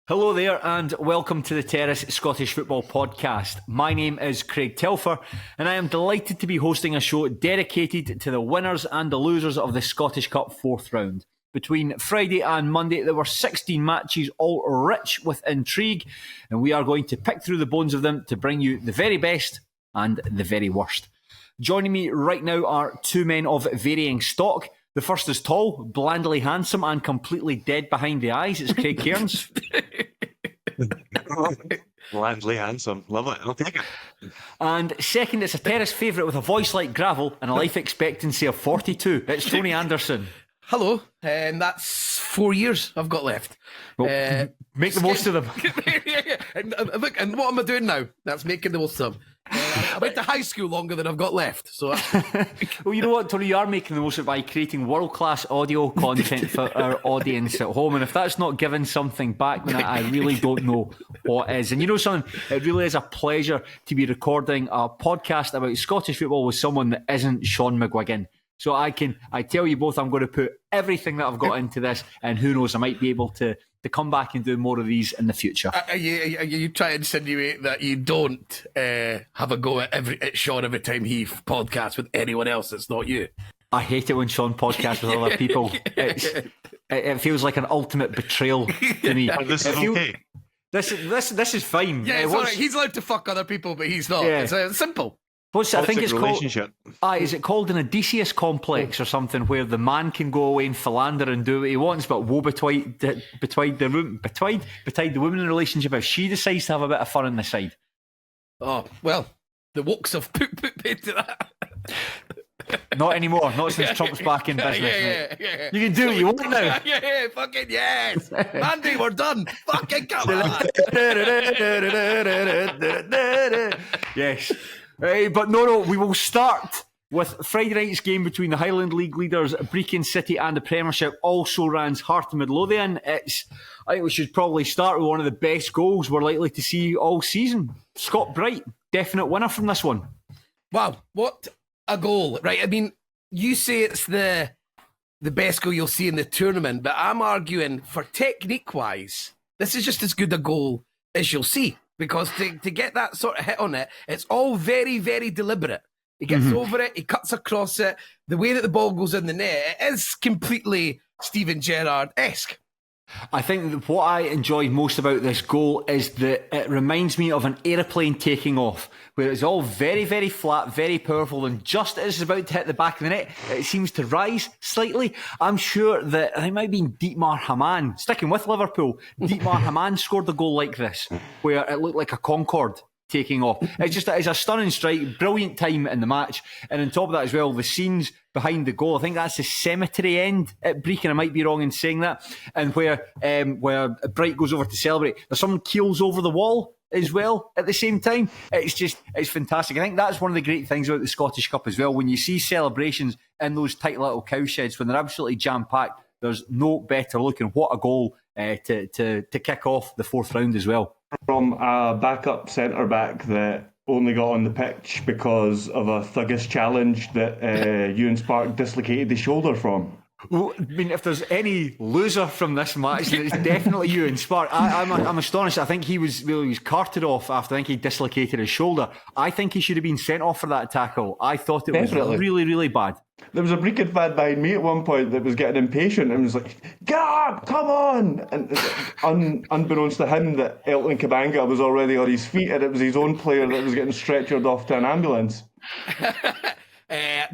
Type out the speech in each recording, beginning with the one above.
Hello there and welcome to the Terrace Scottish Football Podcast. My name is Craig Telfer and I am delighted to be hosting a show dedicated to the winners and the losers of the Scottish Cup fourth round. Between Friday and Monday there were 16 matches, all rich with intrigue, and we are going to pick through the bones of them to bring you the very best and the very worst. Joining me right now are two men of varying stock. The first is tall, blandly handsome and completely dead behind the eyes. It's Craig Cairns. Blandly handsome. Love it. I'll take it. And second, it's a terrace favourite with a voice like gravel and a life expectancy of 42. It's Tony Anderson. Hello, and that's 4 years I've got left. Well, make the most of them. And look, and what am I doing now? That's making the most of them. I went to high school longer than I've got left. So, well, you know what, Tony, you are making the most of it by creating world-class audio content for our audience at home. And if that's not giving something back, then I really don't know what is. And you know something? It really is a pleasure to be recording a podcast about Scottish football with someone that isn't Sean McGuigan. So I tell you both, I'm going to put everything that I've got into this, and who knows, I might be able to come back and do more of these in the future. You try to insinuate that you don't have a go at Sean every time he podcasts with anyone else that's not you. I hate it when Sean podcasts with other people. It feels like an ultimate betrayal to me. This is okay. This is fine. Yeah, it's all right. He's allowed to fuck other people, but he's not. Yeah. It's simple. I think it's called. Is it called an Odysseus complex or something, where the man can go away and philander and do what he wants, but woe betide the woman in the relationship if she decides to have a bit of fun on the side. Oh well, the wokes have put paid to that. Not anymore. Not since Trump's back in business. Yeah. You can do what you want now. Yeah, fucking yes. Andy, we're done. Fucking come on. Yes. But no, we will start with Friday night's game between the Highland League leaders Brechin City and the Premiership also Rans Heart and Midlothian. I think we should probably start with one of the best goals we're likely to see all season. Scott Bright, definite winner from this one. Wow, what a goal. Right, I mean, you say it's the best goal you'll see in the tournament, but I'm arguing for technique-wise, this is just as good a goal as you'll see. Because to get that sort of hit on it, it's all very, very deliberate. He gets over it, he cuts across it. The way that the ball goes in the net, it is completely Steven Gerrard-esque. I think that what I enjoyed most about this goal is that it reminds me of an aeroplane taking off, where it's all very, very flat, very powerful, and just as it's about to hit the back of the net, it seems to rise slightly. I'm sure that it might have been Dietmar Hamann, sticking with Liverpool, Dietmar Hamann scored a goal like this, where it looked like a Concorde taking off. It's a stunning strike, brilliant time in the match, and on top of that as well, the scenes behind the goal, I think that's the cemetery end at Brechin, I might be wrong in saying that, and where Bright goes over to celebrate, there's some keels over the wall as well at the same time. It's fantastic. I think that's one of the great things about the Scottish Cup as well, when you see celebrations in those tight little cowsheds when they're absolutely jam-packed, there's no better looking. What a goal to kick off the fourth round as well. From a backup centre-back that only got on the pitch because of a thuggish challenge that Ewan Spark dislocated his shoulder from. Well, I mean, if there's any loser from this match, then it's definitely Ewan Spark. I'm astonished. I think he was carted off after I think he dislocated his shoulder. I think he should have been sent off for that tackle. I thought it was really, really bad. There was a Brechin fan behind me at one point that was getting impatient and was like, "God, come on!" And unbeknownst to him, that Elgin Kabanga was already on his feet, and it was his own player that was getting stretchered off to an ambulance.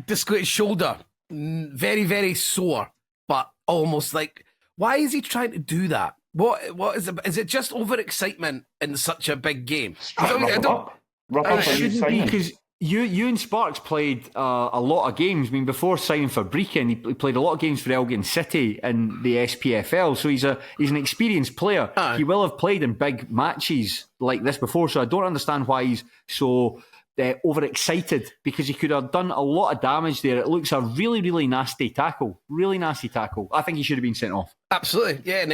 Dislocated shoulder, very, very sore, but almost like, why is he trying to do that? What is it? Is it just overexcitement in such a big game? Rough up it shouldn't be, because Ewan Sparks played a lot of games. I mean, before signing for Brechin, he played a lot of games for Elgin City in the SPFL. So he's an experienced player. He will have played in big matches like this before. So I don't understand why he's so overexcited, because he could have done a lot of damage there. It looks a really, really nasty tackle. Really nasty tackle. I think he should have been sent off. Absolutely, yeah.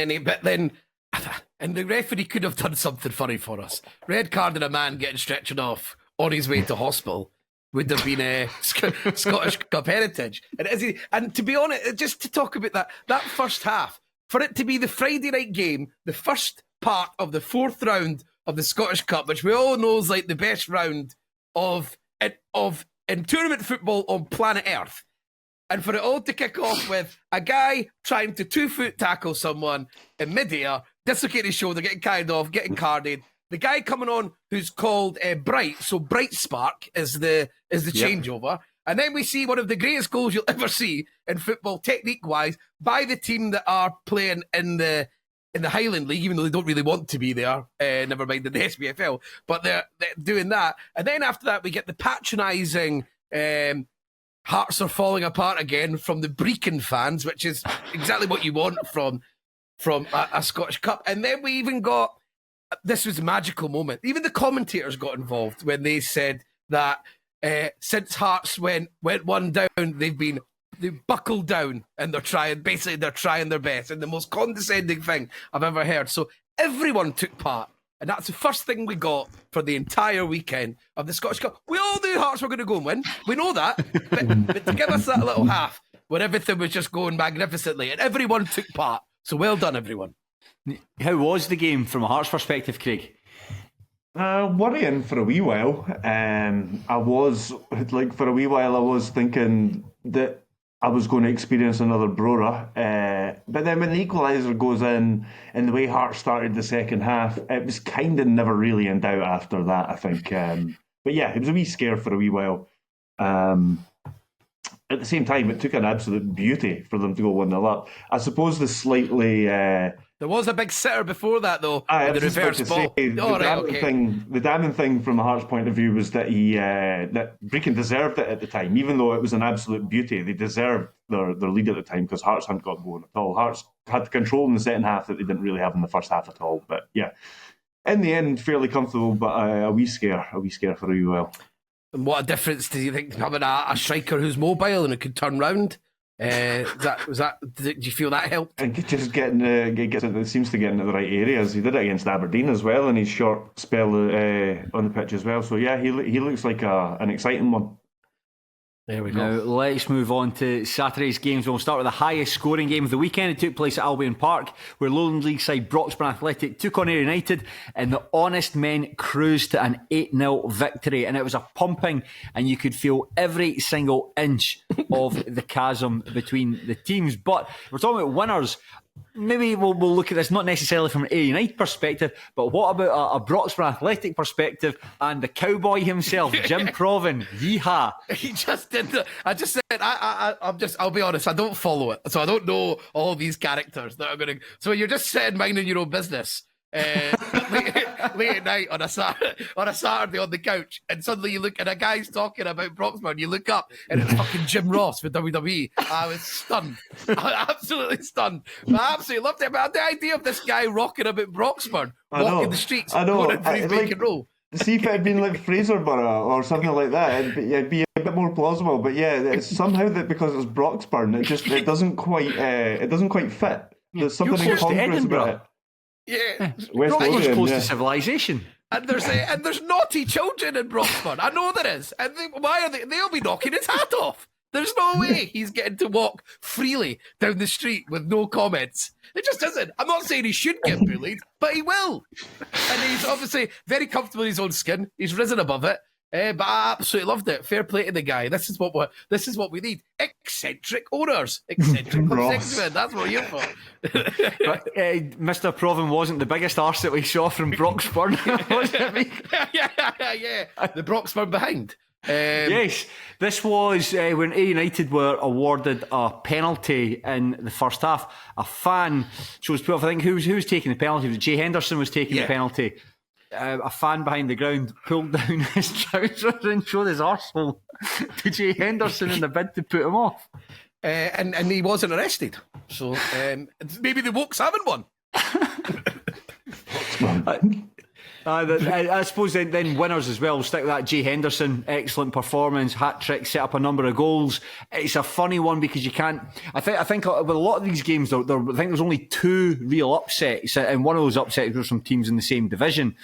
And the referee could have done something funny for us. Red carding a man getting stretchered off on his way to hospital would have been a Scottish Cup heritage. And to be honest, just to talk about that first half, for it to be the Friday night game, the first part of the fourth round of the Scottish Cup, which we all know is like the best round of in tournament football on planet Earth. And for it all to kick off with a guy trying to 2-foot tackle someone in midair, dislocate his shoulder, getting carried off, getting carded. The guy coming on who's called Bright, so Bright Spark is the changeover. And then we see one of the greatest goals you'll ever see in football, technique-wise, by the team that are playing in the Highland League, even though they don't really want to be there, never mind in the SPFL, but they're doing that. And then after that, we get the patronising Hearts are falling apart again from the Brechin fans, which is exactly what you want from a Scottish Cup. And then we even got, this was a magical moment, even the commentators got involved when they said that since Hearts went one down, they buckled down and they're trying their best, and the most condescending thing I've ever heard. So everyone took part, and that's the first thing we got for the entire weekend of the Scottish Cup. We all knew Hearts were going to go and win. We know that, but to give us that little half where everything was just going magnificently, and everyone took part. So well done, everyone. How was the game from a Hearts perspective, Craig? Worrying for a wee while. I was thinking that I was going to experience another Brora. But then when the equaliser goes in and the way Hearts started the second half, it was kind of never really in doubt after that, I think. But yeah, it was a wee scare for a wee while. At the same time, it took an absolute beauty for them to go 1-0 up. I suppose the slightly... There was a big sitter before that, though, in the reverse ball. The damning thing from the Hearts' point of view was that that Brechin deserved it at the time, even though it was an absolute beauty. They deserved their lead at the time because Hearts hadn't got going at all. Hearts had control in the second half that they didn't really have in the first half at all. But yeah, in the end, fairly comfortable, but a wee scare for a wee while. And what a difference do you think having a striker who's mobile and who could turn round? Did you feel that helped? And just it seems to get into the right areas. He did it against Aberdeen as well in his short spell on the pitch as well. So yeah, he looks like an exciting one. There we go. Now let's move on to Saturday's games. We'll start with the highest scoring game of the weekend. It took place at Albion Park, where Lowland League side Broxburn Athletic took on Ayr United, and the Honest Men cruised to an 8-0 victory. And it was a pumping, and you could feel every single inch of the chasm between the teams. But we're talking about winners. Maybe we'll look at this not necessarily from an Ayr United perspective, but what about a Broxburn Athletic perspective and the cowboy himself, Jim Provan? Yeehaw! He just did that. I just said I'll be honest, I don't follow it, so I don't know all these characters that are going to. So you're just sitting minding your own business. Late at night on a Saturday on the couch, and suddenly you look and a guy's talking about Broxburn. You look up and it's fucking Jim Ross with WWE. I was stunned. I absolutely stunned. I absolutely loved it. But the idea of this guy rocking about Broxburn, walking the streets, going for his make and roll. See if it had been like Fraserburgh or something like that, it'd be a bit more plausible. But yeah, it's somehow that because it's Broxburn, it doesn't quite fit. There's something incongruous about it. Yeah, West Broxburn's close yeah. to civilization. And there's naughty children in Broxburn. I know there is. And why are they? They'll be knocking his hat off. There's no way he's getting to walk freely down the street with no comments. It just isn't. I'm not saying he should get bullied, but he will. And he's obviously very comfortable in his own skin. He's risen above it. But I absolutely loved it. Fair play to the guy. This is what we need. Eccentric owners, eccentric men. That's what you're for. But Mr. Provan wasn't the biggest arse that we saw from Broxburn, was it? Yeah. The Broxburn behind. Yes, this was when Ayr United were awarded a penalty in the first half. A fan chose 12. I think who was taking the penalty? It was Jay Henderson was taking the penalty. A fan behind the ground pulled down his trousers and showed his arsehole to Jay Henderson in the bid to put him off. And he wasn't arrested. So maybe the Wokes haven't won. I suppose then winners as well. We'll stick with that. Jay Henderson, excellent performance, hat-trick, set up a number of goals. It's a funny one because you can't. I think with a lot of these games, I think there's only two real upsets, and one of those upsets was from teams in the same division.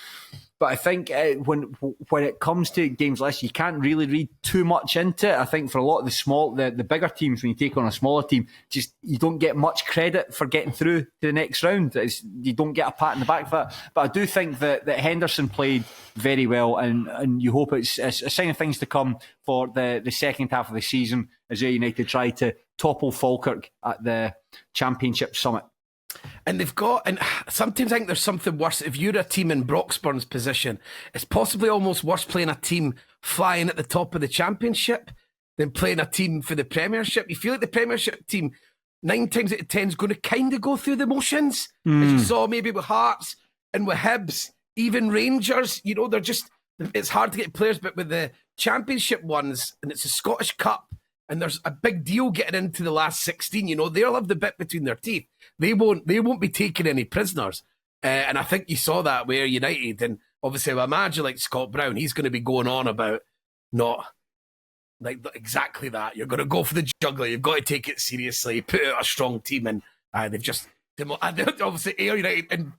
But I think when it comes to games like this, you can't really read too much into it. I think for a lot of the bigger teams, when you take on a smaller team, just you don't get much credit for getting through to the next round. You don't get a pat in the back for that. But I do think that Henderson played very well, and you hope it's a sign of things to come for the second half of the season as Ayr United try to topple Falkirk at the Championship summit. And and sometimes I think there's something worse. If you're a team in Broxburn's position, it's possibly almost worse playing a team flying at the top of the Championship than playing a team for the Premiership. You feel like the Premiership team, 9 times out of 10, is going to kind of go through the motions. As you saw maybe with Hearts and with Hibs, even Rangers, it's hard to get players, but with the Championship ones, and it's a Scottish Cup, and there's a big deal getting into the last 16, they'll have the bit between their teeth. They won't be taking any prisoners. And I think you saw that with Ayr United. And obviously, I imagine like Scott Brown, he's going to be going on about not like exactly that. You're going to go for the juggler. You've got to take it seriously. Put out a strong team. And they've just, obviously, Ayr United in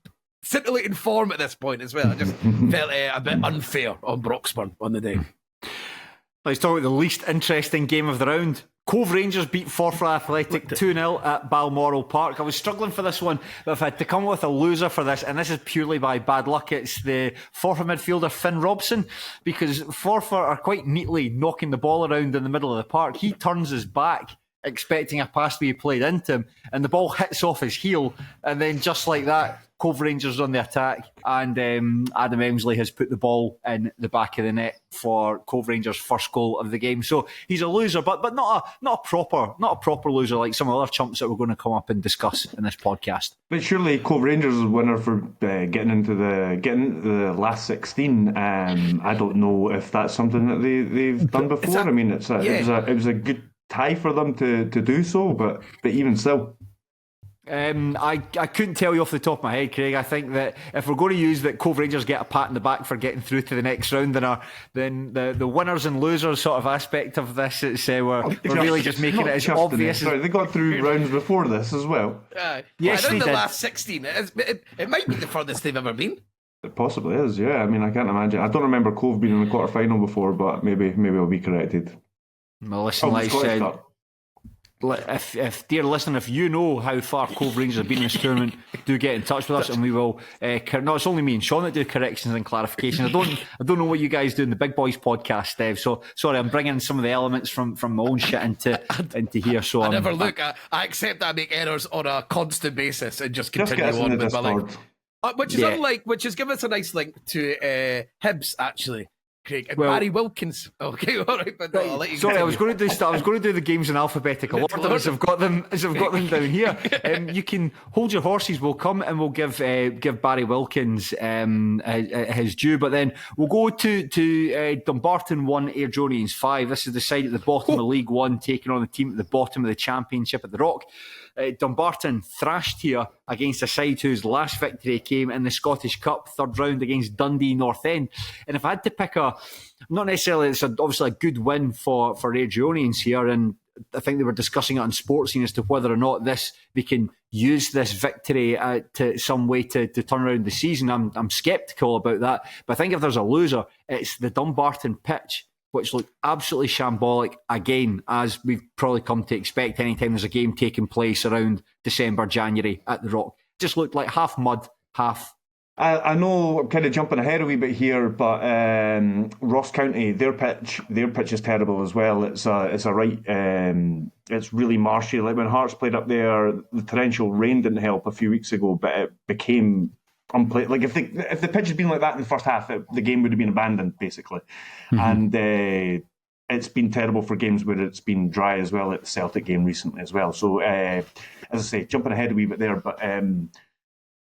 scintillating form at this point as well. I just felt a bit unfair on Broxburn on the day. Let's talk about the least interesting game of the round. Cove Rangers beat Forfar Athletic 2-0 at Balmoral Park. I was struggling for this one, but I've had to come up with a loser for this, and this is purely by bad luck. It's the Forfar midfielder Finn Robson, because Forfar are quite neatly knocking the ball around in the middle of the park. He turns his back, expecting a pass to be played into him, and the ball hits off his heel, and then just like that, Cove Rangers on the attack, and Adam Emsley has put the ball in the back of the net for Cove Rangers' first goal of the game. So he's a loser, but not a proper loser like some other chumps that we're going to come up and discuss in this podcast. But surely Cove Rangers is a winner for getting into the last 16. I don't know if that's something that they've done before. I mean, it was a good tie for them to do so, but even still. I couldn't tell you off the top of my head, Craig. I think that if we're going to use that Cove Rangers get a pat in the back for getting through to the next round, then the winners and losers sort of aspect of this, we're really just making it as obvious. Sorry, they got through rounds before this as well. Yes, I they think did. the last 16. It might be the furthest they've ever been. It possibly is, yeah. I mean, I can't imagine. I don't remember Cove being in the quarter-final before, but maybe I'll be corrected. Well, listen, like I said, if dear listener, if you know how far Cove Rangers have been in this tournament, do get in touch with us, and we will. No, it's only me and Sean that do corrections and clarifications. I don't know what you guys do in the Big Boys podcast, Steve. So sorry, I'm bringing some of the elements from my own shit into here. So I never look. I accept that I make errors on a constant basis and just continue on with my life. Which has given us a nice link to Hibs actually. Craig and Barry Wilkins. Okay, all right, but I'll let you. Sorry, I was going to do the games in alphabetical order as I've got them down here. You can hold your horses. We'll come and we'll give Barry Wilkins his due, but then we'll go to Dumbarton 1, Ayr United 5. This is the side at the bottom of League One taking on the team at the bottom of the Championship at the Rock. Dumbarton thrashed here against a side whose last victory came in the Scottish Cup third round against Dundee North End. And if I had to pick not necessarily, it's obviously a good win for Ayr Unionians here, and I think they were discussing it on Sportscene as to whether or not they can use this victory to some way to turn around the season. I'm sceptical about that, but I think if there's a loser, it's the Dumbarton pitch, which looked absolutely shambolic again, as we've probably come to expect anytime there's a game taking place around December, January at the Rock. Just looked like half mud, half... I know I'm kind of jumping ahead a wee bit here, but Ross County, their pitch is terrible as well. It's really marshy. Like when Hearts played up there, the torrential rain didn't help a few weeks ago, but it became unplayable. Like if the pitch had been like that in the first half, the game would have been abandoned basically. Mm-hmm. And it's been terrible for games where it's been dry as well, at the Celtic game recently as well. So as I say, jumping ahead a wee bit there, but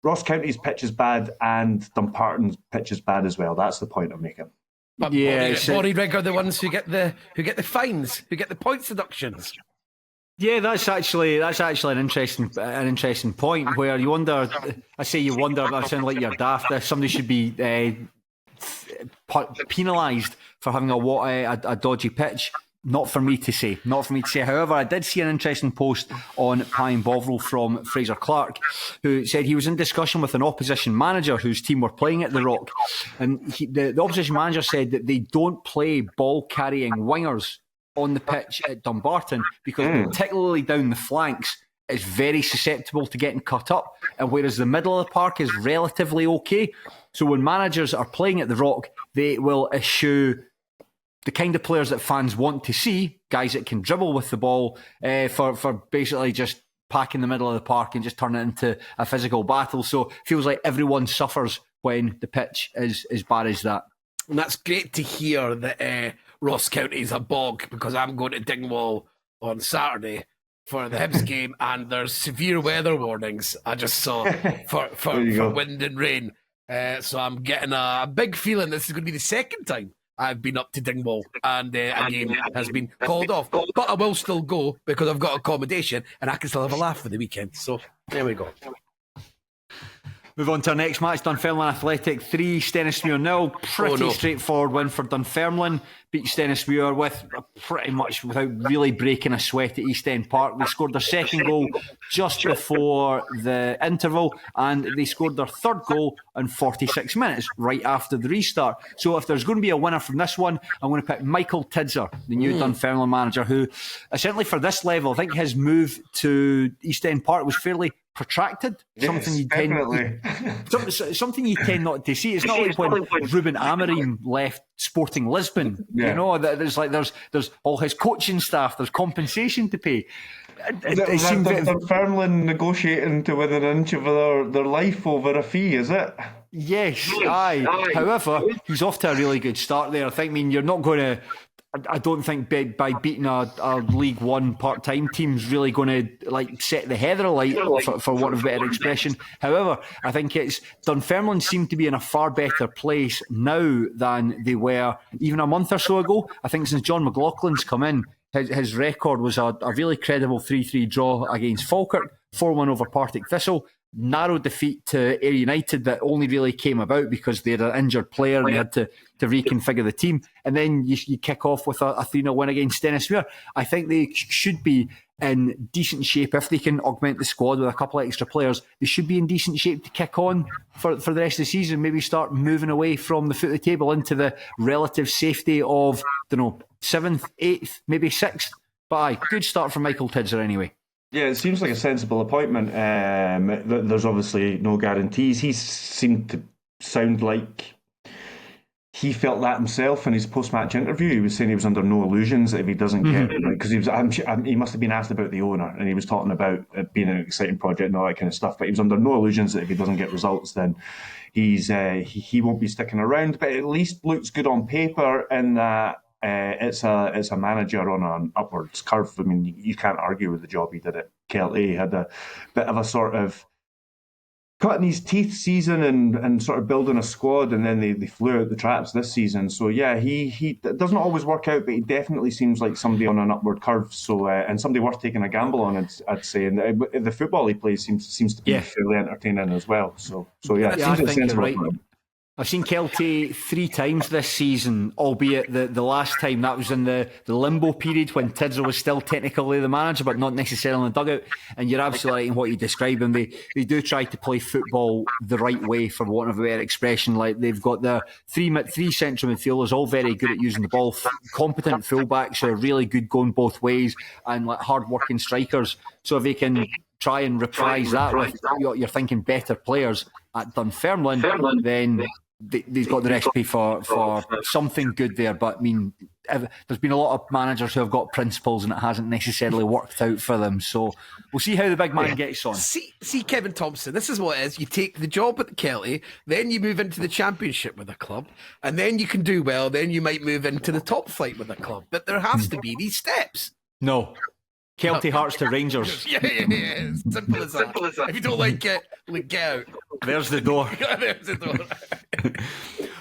Ross County's pitch is bad and Dumbarton's pitch is bad as well. That's the point I'm making. But Borry Rig are the ones who get the fines, who get the points deductions. Yeah, that's actually an interesting point where you wonder. I sound like you're daft. Somebody should be penalised for having a dodgy pitch. Not for me to say. Not for me to say. However, I did see an interesting post on Pine Bovril from Fraser Clark, who said he was in discussion with an opposition manager whose team were playing at the Rock. And the opposition manager said that they don't play ball-carrying wingers on the pitch at Dumbarton because particularly down the flanks is very susceptible to getting cut up. And whereas the middle of the park is relatively okay, so when managers are playing at the Rock, they will eschew the kind of players that fans want to see, guys that can dribble with the ball, for basically just packing the middle of the park and just turn it into a physical battle. So it feels like everyone suffers when the pitch is as bad as that. And that's great to hear that Ross County is a bog, because I'm going to Dingwall on Saturday for the Hibs game, and there's severe weather warnings I just saw for wind and rain. So I'm getting a big feeling this is going to be the second time I've been up to Dingwall and a game has been called off. But I will still go because I've got accommodation and I can still have a laugh for the weekend. So there we go. Move on to our next match. Dunfermline Athletic 3, Stenhousemuir 0. Pretty straightforward win for Dunfermline. Beat Stenhousemuir with pretty much without really breaking a sweat at East End Park. They scored their second goal just before the interval, and they scored their third goal in 46 minutes, right after the restart. So if there's going to be a winner from this one, I'm going to pick Michael Tidser, the new Dunfermline manager, who, certainly for this level, I think his move to East End Park was fairly protracted. Yes, something you tend not to see. It's not like when Ruben Amorim left Sporting Lisbon. You know, there's all his coaching staff, there's compensation to pay. Dunfermline negotiating to within an inch of their life over a fee, is it? Yes, aye. However, he's off to a really good start there. I mean, you're not going to. I don't think by beating a League One part-time team's really going to set the heather alight, for want of a better expression. However, I think Dunfermline seem to be in a far better place now than they were even a month or so ago. I think since John McLaughlin's come in, his record was a really credible 3-3 draw against Falkirk, 4-1 over Partick Thistle. Narrow defeat to Ayr United that only really came about because they had an injured player and they had to reconfigure the team. And then you kick off with a 3-0 win against Stenhousemuir. I think they should be in decent shape. If they can augment the squad with a couple of extra players, they should be in decent shape to kick on for the rest of the season. Maybe start moving away from the foot of the table into the relative safety of, 7th, 8th, maybe 6th. But aye, good start from Michael Tidser anyway. Yeah, it seems like a sensible appointment. There's obviously no guarantees. He seemed to sound like he felt that himself in his post-match interview. He was saying he was under no illusions that if he doesn't get, because he must have been asked about the owner, and he was talking about it being an exciting project and all that kind of stuff. But he was under no illusions that if he doesn't get results, then he won't be sticking around. But at least looks good on paper in that. It's a manager on an upwards curve. I mean, you can't argue with the job he did at Kelty. He had a bit of a sort of cutting his teeth season and sort of building a squad, and then they flew out the traps this season. So yeah, he doesn't always work out, but he definitely seems like somebody on an upward curve. So and somebody worth taking a gamble on, I'd say. And the football he plays seems to be fairly entertaining as well. So yeah, it seems I think you're right. I've seen Kelty 3 times this season, albeit the last time that was in the limbo period when Tidser was still technically the manager, but not necessarily in the dugout. And you're absolutely right in what you described them. They do try to play football the right way, for want of a better expression. Like, they've got their three central midfielders, all very good at using the ball, competent fullbacks who are really good going both ways, and like hard-working strikers. So if they can try and reprise that with, you're thinking, better players at Dunfermline, then they've got the recipe for something good there. But I mean, there's been a lot of managers who have got principles and it hasn't necessarily worked out for them. So we'll see how the big man gets on. See Kevin Thompson, this is what it is. You take the job at the Kelty, then you move into the Championship with a club, and then you can do well, then you might move into the top flight with a club. But there has to be these steps. No. Kelty Hearts to Rangers. Yeah. Simple as that. If you don't like it, get out. There's the door. There's the door.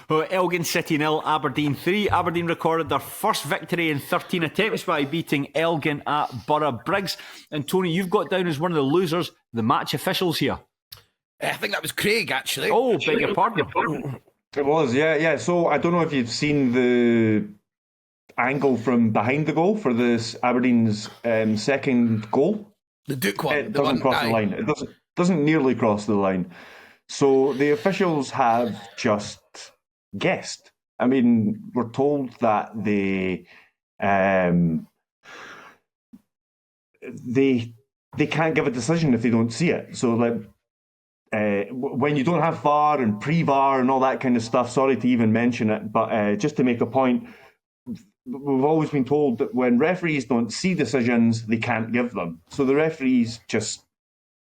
Well, Elgin City 0, Aberdeen 3. Aberdeen recorded their first victory in 13 attempts by beating Elgin at Borough Briggs. And Tony, you've got down as one of the losers, the match officials here. I think that was Craig, actually. Oh, beg your pardon. It was, yeah. So I don't know if you've seen angle from behind the goal for this Aberdeen's second goal. The Duke one. It doesn't cross the line. It doesn't nearly cross the line. So the officials have just guessed. I mean, we're told that they can't give a decision if they don't see it. So like when you don't have VAR and pre-VAR and all that kind of stuff, sorry to even mention it, but just to make a point, we've always been told that when referees don't see decisions, they can't give them. So the referees just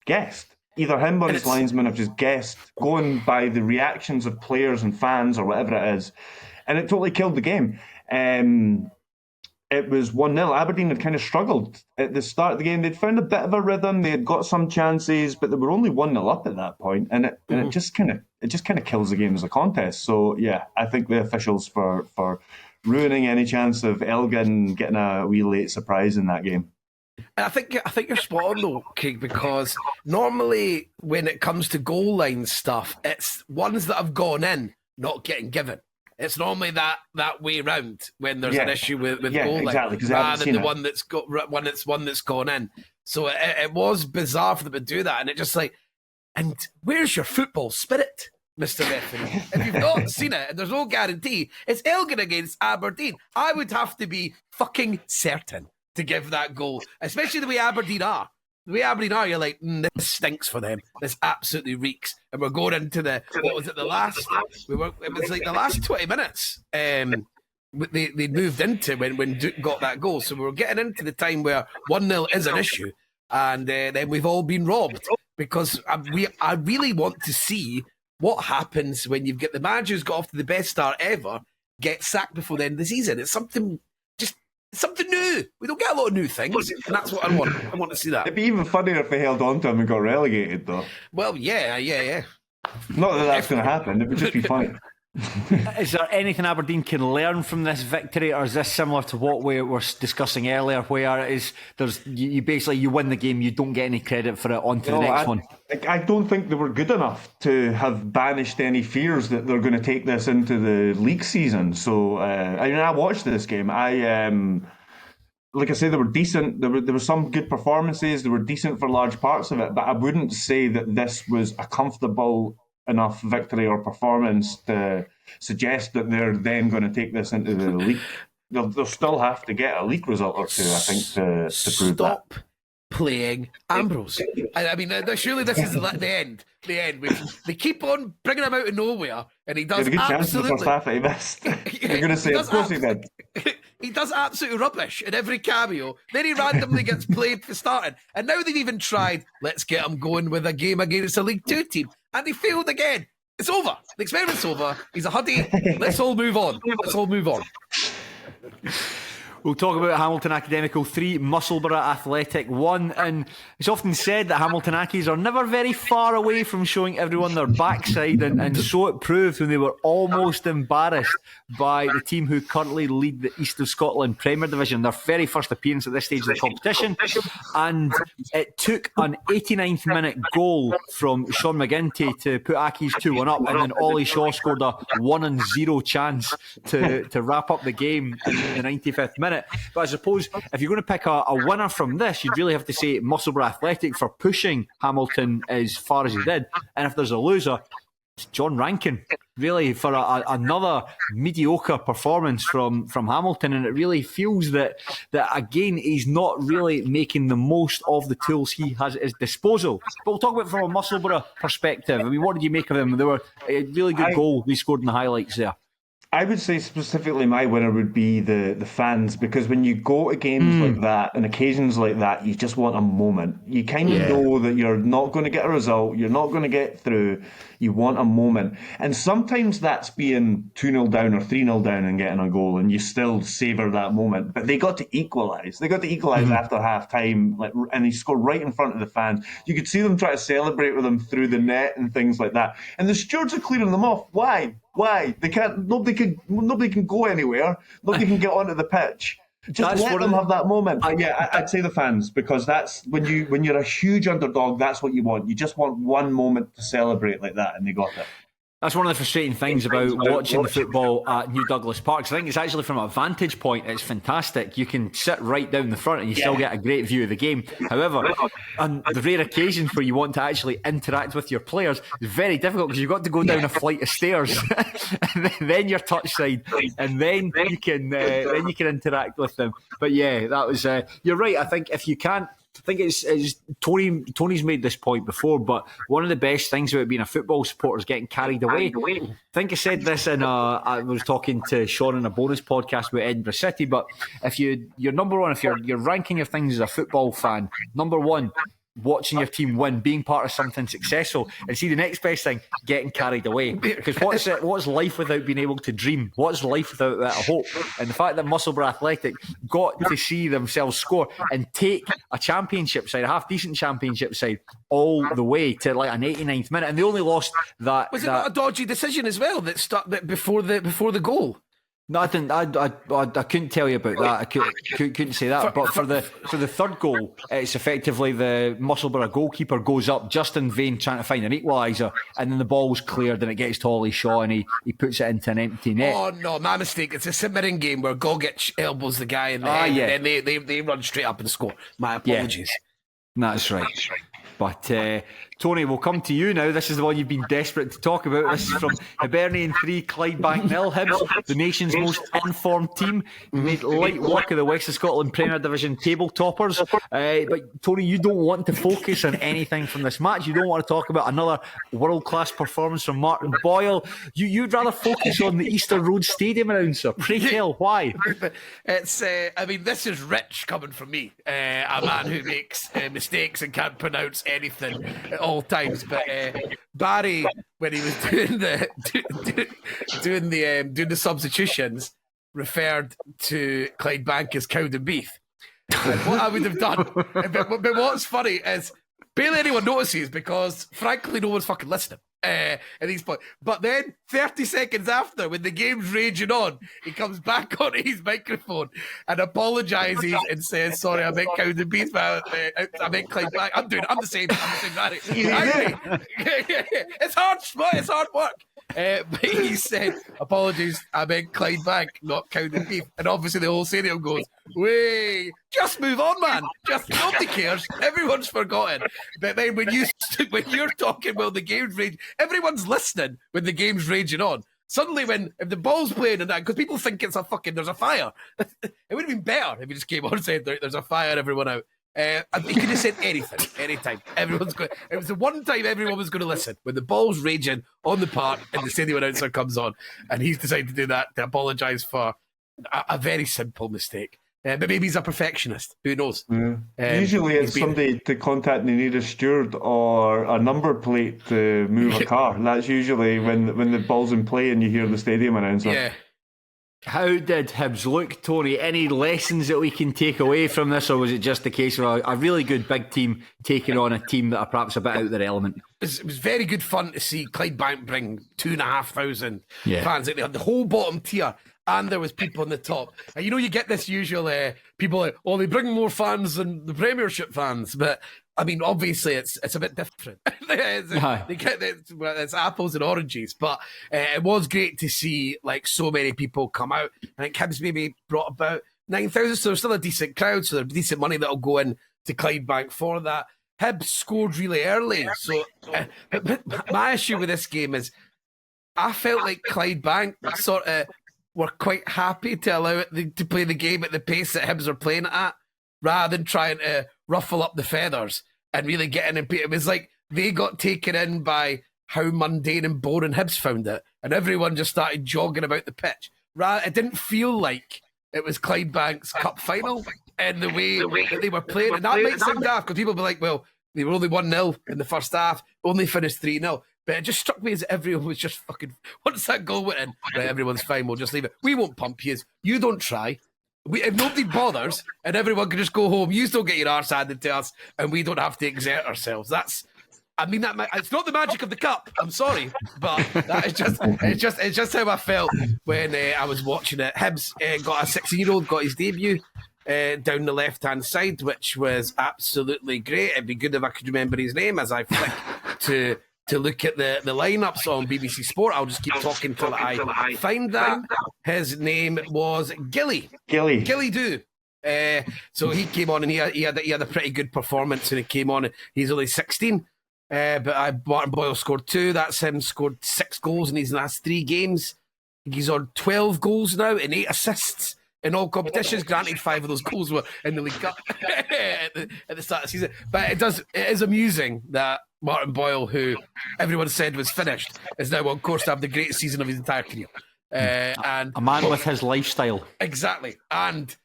guessed. Either him or his linesman have just guessed, going by the reactions of players and fans or whatever it is. And it totally killed the game. It was 1-0. Aberdeen had kind of struggled at the start of the game. They'd found a bit of a rhythm. They had got some chances, but they were only 1-0 up at that point. And it just kind of kills the game as a contest. So yeah, I think the officials for ruining any chance of Elgin getting a wee late surprise in that game. I think you're spot on though, Craig, because normally when it comes to goal line stuff, it's ones that have gone in not getting given. It's normally that way round when there's an issue with goal line, rather than the one that's gone in. So it was bizarre for them to do that, and it just like, and where's your football spirit, Mr. Referee? If you've not seen it, and there's no guarantee, it's Elgin against Aberdeen. I would have to be fucking certain to give that goal, especially the way Aberdeen are. The way Aberdeen are, you're like, this stinks for them. This absolutely reeks. And we're going into the last 20 minutes. They moved into when Duke got that goal. So we were getting into the time where 1-0 is an issue, and then we've all been robbed, because I really want to see what happens when you've got the manager who's got off to the best start ever get sacked before the end of the season. It's something new. We don't get a lot of new things, and that's what I want. I want to see that. It'd be even funnier if they held on to him and got relegated, though. Well, yeah. Not that that's going to happen. It would just be funny. Is there anything Aberdeen can learn from this victory, or is this similar to what we were discussing earlier, where you basically win the game, you don't get any credit for it, on to the next one? I don't think they were good enough to have banished any fears that they're going to take this into the league season. So I watched this game. Like I say, they were decent. There were some good performances. They were decent for large parts of it, but I wouldn't say that this was a comfortable enough victory or performance to suggest that they're then going to take this into the league. They'll still have to get a league result or two, I think, to prove that. Stop playing Ambrose. I mean, surely this is the end. The end. They keep on bringing him out of nowhere, and he does absolutely. He had a good chance in the first half that he missed. You're going to say, of course he did. He does absolute rubbish in every cameo. Then he randomly gets played for starting. And now they've even tried, let's get him going with a game against a League Two team. And they failed again. It's over. The experiment's over. He's a huddy. Let's all move on. We'll talk about Hamilton Academical 3, Musselburgh Athletic 1, and it's often said that Hamilton Accies are never very far away from showing everyone their backside, and so it proved when they were almost embarrassed by the team who currently lead the East of Scotland Premier Division, their very first appearance at this stage of the competition, and it took an 89th minute goal from Sean McGinty to put Accies 2-1 up, and then Ollie Shaw scored a 1-0 chance to wrap up the game in the 95th minute. But I suppose if you're going to pick a winner from this, you'd really have to say Musselburgh Athletic for pushing Hamilton as far as he did. And if there's a loser, it's John Rankin, really, for another mediocre performance from Hamilton. And it really feels that again, he's not really making the most of the tools he has at his disposal. But we'll talk about it from a Musselburgh perspective. I mean, what did you make of them? They were a really good goal they scored in the highlights there. I would say specifically my winner would be the fans, because when you go to games like that and occasions like that, you just want a moment. You kind of know that you're not going to get a result, you're not going to get through, you want a moment. And sometimes that's being 2-0 down or 3-0 down and getting a goal, and you still savour that moment. But they got to equalise. They got to equalise after half-time, and they scored right in front of the fans. You could see them try to celebrate with them through the net and things like that. And the stewards are clearing them off. Why? They can't. Nobody can go anywhere. Nobody can get onto the pitch. Just let them have that moment. I'd say the fans, because that's when you're a huge underdog. That's what you want. You just want one moment to celebrate like that, and they got it. That's one of the frustrating things about watching the football at New Douglas Park. I think it's actually from a vantage point, it's fantastic. You can sit right down the front and you still get a great view of the game. However, on the rare occasions where you want to actually interact with your players, it's very difficult because you've got to go down a flight of stairs and then you're touchside, and then you can interact with them. But yeah, that was you're right. I think if you can't, I think it's Tony's made this point before, but one of the best things about being a football supporter is getting carried away. I think I said this I was talking to Sean in a bonus podcast with Edinburgh City, but if you're number one, if you're ranking your things as a football fan, number one, watching your team win, being part of something successful, and see the next best thing, getting carried away. Because what's life without being able to dream? What's life without that hope? And the fact that Musselburgh Athletic got to see themselves score and take a championship side, a half-decent championship side, all the way to like an 89th minute, and they only lost that. Was it not a dodgy decision as well that stuck before the goal? No, I didn't. I couldn't tell you about that. I couldn't say that. But for the third goal, it's effectively the Musselburgh goalkeeper goes up just in vain trying to find an equaliser, and then the ball's cleared and it gets to Ollie Shaw and he puts it into an empty net. Oh no, my mistake. It's a submitting game where Gogic elbows the guy in the head, and then they run straight up and score. My apologies. Yeah, that's right. But Tony, we'll come to you now. This is the one you've been desperate to talk about. This is from Hibernian 3, Clydebank 0. Hibs, the nation's most informed team, made light work of the West of Scotland Premier Division table toppers. But Tony, you don't want to focus on anything from this match. You don't want to talk about another world-class performance from Martin Boyle. You'd rather focus on the Easter Road Stadium announcer. Pray tell, why? It's, this is rich coming from me, a man who makes mistakes and can't pronounce anything at all times. But Barry, when he was doing the substitutions, referred to Clydebank as Cowden Beef. And what I would have done, but what's funny is barely anyone notices because frankly no one's fucking listening. At these points. But then 30 seconds after, when the game's raging on, he comes back on his microphone and apologises and says, sorry, I meant Cowden Beef, I meant Clydebank. I'm the same Barry. It's hard work. But he said, apologies, I meant Clydebank, not Cowden Beef. And obviously the whole stadium goes, way, just move on, man. Just nobody cares. Everyone's forgotten. But then when you're talking about the game's rage, everyone's listening when the game's raging on. Suddenly, if the ball's playing and that, because people think it's there's a fire. It would have been better if he just came on and said, there's a fire, everyone out. He could have said anything, anytime. It was the one time everyone was going to listen, when the ball's raging on the park and the stadium announcer comes on, and he's decided to do that to apologise for a very simple mistake. But maybe he's a perfectionist. Who knows? Usually it's somebody to contact the nearest steward or a number plate to move a car. That's usually when the ball's in play and you hear the stadium announcer. Yeah. How did Hibs look, Tony? Any lessons that we can take away from this, or was it just a case of a really good big team taking on a team that are perhaps a bit out of their element? It was very good fun to see Clydebank bring 2,500 fans. They had the whole bottom tier, and there was people on the top. And you get this usual people like, they bring more fans than the Premiership fans, but I mean, obviously, it's a bit different. It's apples and oranges, but it was great to see so many people come out. I think Hibs maybe brought about 9,000, so there's still a decent crowd, so there's decent money that'll go in to Clydebank for that. Hibs scored really early, so my issue with this game is I felt like Clydebank sort of were quite happy to allow it to play the game at the pace that Hibs are playing it at, rather than trying to ruffle up the feathers and really get in and it was like they got taken in by how mundane and boring Hibs found it, and everyone just started jogging about the pitch. It didn't feel like it was Clydebank's cup final in the way that they were playing, and that might sound daft because people will be like, well, they were only 1-0 in the first half, only finished 3-0. But it just struck me as everyone was just fucking, once that goal went in, right, everyone's fine, we'll just leave it. We won't pump you don't try. If nobody bothers and everyone can just go home, you still get your arse handed to us and we don't have to exert ourselves. It's not the magic of the cup. I'm sorry, but that is it's just how I felt when I was watching it. Hibs got a 16-year-old, got his debut down the left-hand side, which was absolutely great. It'd be good if I could remember his name as I flick to to look at the lineups on BBC Sport. I'll just keep talking till I find that. His name was Gilly Doo. So he came on and he had a pretty good performance, and he came on. He's only 16, but Martin Boyle scored 2. That's him scored 6 goals in his last 3 games. He's on 12 goals now and 8 assists in all competitions. Granted, 5 of those goals were in the League Cup at the start of the season. But it is amusing that Martin Boyle, who everyone said was finished, is now on course to have the greatest season of his entire career. And a man with his lifestyle. Exactly. And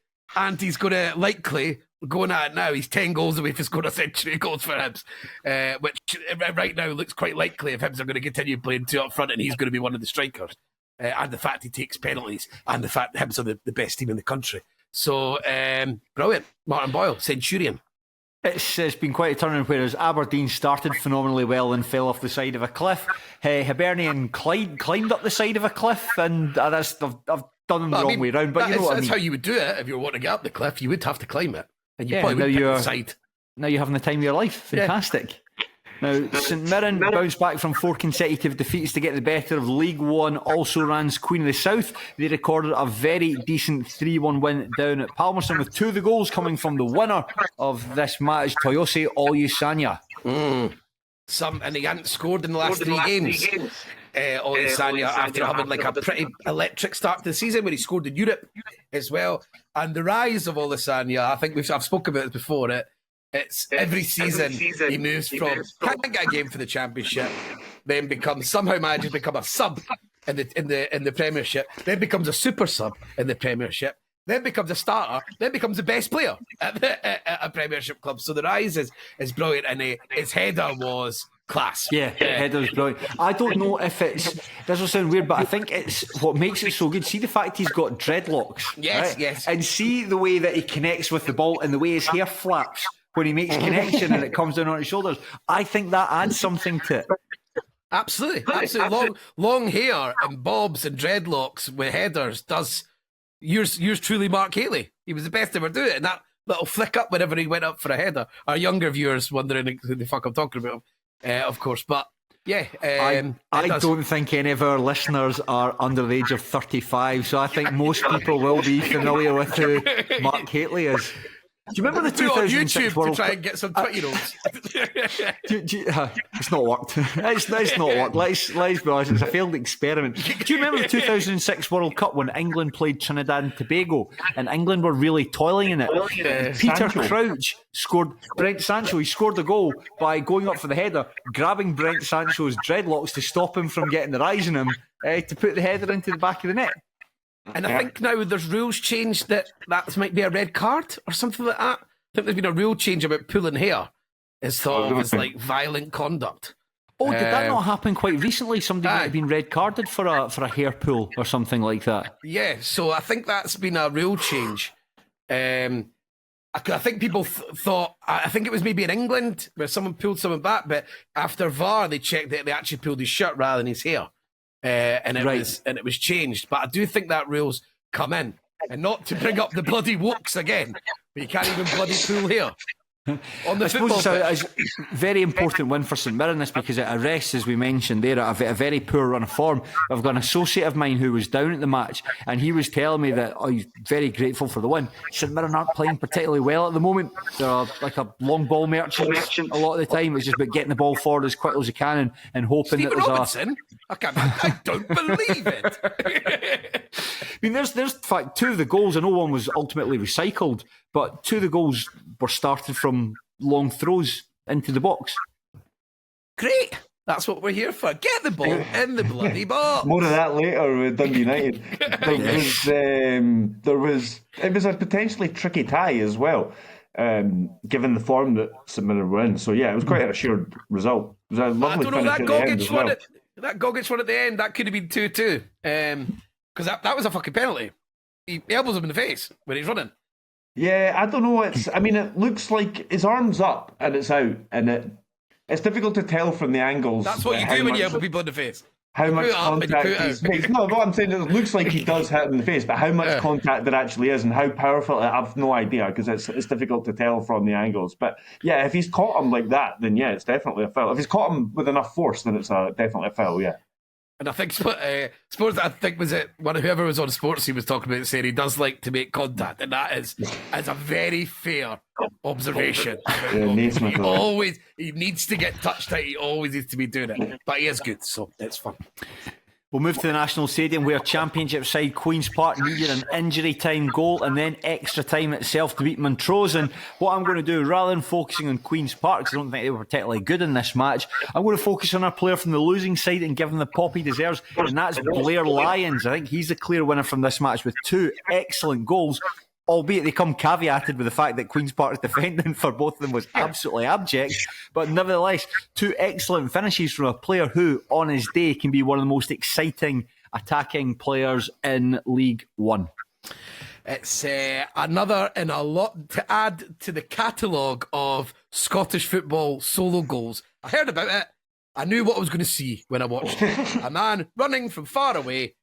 he's going to likely, going at it now, he's 10 goals away from scoring a century of goals for Hibs, which right now looks quite likely if Hibs are going to continue playing 2 up front and he's going to be one of the strikers. And the fact he takes penalties, and the fact Hibs are the best team in the country. So, brilliant. Martin Boyle, Centurion. It's been quite a turnaround, whereas Aberdeen started phenomenally well and fell off the side of a cliff. Hibernian climbed up the side of a cliff, and I've done them the wrong way round. But you know what I mean. That's how you would do it if you were wanting to get up the cliff. You would have to climb it, and you probably would pick the side. Now you're having the time of your life. Fantastic. Yeah. Now, St Mirren bounced back from 4 consecutive defeats to get the better of League One also ran's Queen of the South. They recorded a very decent 3-1 win down at Palmerston, with 2 of the goals coming from the winner of this match, Toyosi Olusanya. And he hadn't scored in the last 3 games. Olusanya, after having like a pretty electric start to the season where he scored in Europe as well. And the rise of Olusanya, I think I've spoken about it before. It's every season he moves from can't get a game for the Championship, then somehow manages to become a sub in the Premiership, then becomes a super sub in the Premiership, then becomes a starter, then becomes the best player at a Premiership club. So the rise is brilliant, and his header was class. Yeah, header was brilliant. I don't know if this will sound weird, but I think it's what makes it so good. See the fact he's got dreadlocks. Yes, right? yes. And see the way that he connects with the ball and the way his hair flaps when he makes connection and it comes down on his shoulders. I think that adds something to it. Absolutely. Long hair and bobs and dreadlocks with headers does yours truly Mark Haley. He was the best to ever do it, and that little flick up whenever he went up for a header. Our younger viewers wondering who the fuck I'm talking about, of course. But yeah, I don't think any of our listeners are under the age of 35, so I think most people will be familiar with who Mark Haley is. Do you remember the 2006 World Cup? To try and get some 20-year-olds. It's not worked. It's not worked. Let's be honest, it's a failed experiment. Do you remember the 2006 World Cup when England played Trinidad and Tobago and England were really toiling in it? Peter Crouch scored. Brent Sancho, he scored the goal by going up for the header, grabbing Brent Sancho's dreadlocks to stop him from getting the rise in him, to put the header into the back of the net. And I think now there's rules changed that might be a red card or something like that. I think there's been a rule change about pulling hair. It's thought of as like violent conduct. Oh, did that not happen quite recently? Somebody might have been red carded for a hair pull or something like that. Yeah, so I think that's been a rule change. I think people thought, I think it was maybe in England where someone pulled someone back, but after VAR they checked that they actually pulled his shirt rather than his hair. And it was changed, but I do think that rule's come in, and not to bring up the bloody wokes again, but you can't even bloody pull here on the football pitch. It's a very important win for St Mirren, this, because it arrests, as we mentioned there, a very poor run of form. I've got an associate of mine who was down at the match, and he was telling me that he's very grateful for the win. St Mirren aren't playing particularly well at the moment. They're like a long ball merchant a lot of the time. It's just about getting the ball forward as quickly as you can and hoping Stephen that Robinson? I don't believe it. I mean, there's in fact 2 of the goals. I know one was ultimately recycled, but 2 of the goals were started from long throws into the box. Great. That's what we're here for. Get the ball in the bloody box. More of that later with Dundee United. It was a potentially tricky tie as well, given the form that St Mirren were in. So yeah, it was quite an assured result. It was a lovely finish at the end as well. That Gogic one at the end, that could have been 2-2. Because that was a fucking penalty. He elbows him in the face when he's running. Yeah, I don't know. It looks like his arm's up and it's out, and it's difficult to tell from the angles. That's what you do when you elbow people in the face. How much put it up and you contact put it he's out. makes. No, what I'm saying is it looks like he does hit him in the face, but how much contact there actually is and how powerful, I've no idea because it's difficult to tell from the angles. But yeah, if he's caught him like that, then yeah, it's definitely a foul. If he's caught him with enough force, then it's definitely a foul, yeah. And I think sports. I think was it whoever was on sports he was talking about saying he does like to make contact, and that is a very fair observation. He needs to get touched out. He always needs to be doing it, but he is good, so it's fun. We'll move to the National Stadium where Championship side Queen's Park needed an injury time goal and then extra time itself to beat Montrose. And what I'm going to do, rather than focusing on Queen's Park, because I don't think they were particularly good in this match, I'm going to focus on our player from the losing side and give him the pop he deserves, and that's Blair Lyons. I think he's the clear winner from this match with 2 excellent goals, albeit they come caveated with the fact that Queen's Park's defending for both of them was absolutely abject. But nevertheless, 2 excellent finishes from a player who, on his day, can be one of the most exciting attacking players in League One. It's another in a lot to add to the catalogue of Scottish football solo goals. I heard about it. I knew what I was going to see when I watched it. A man running from far away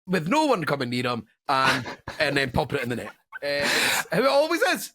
with no one coming near him and then popping it in the net. It's how it always is.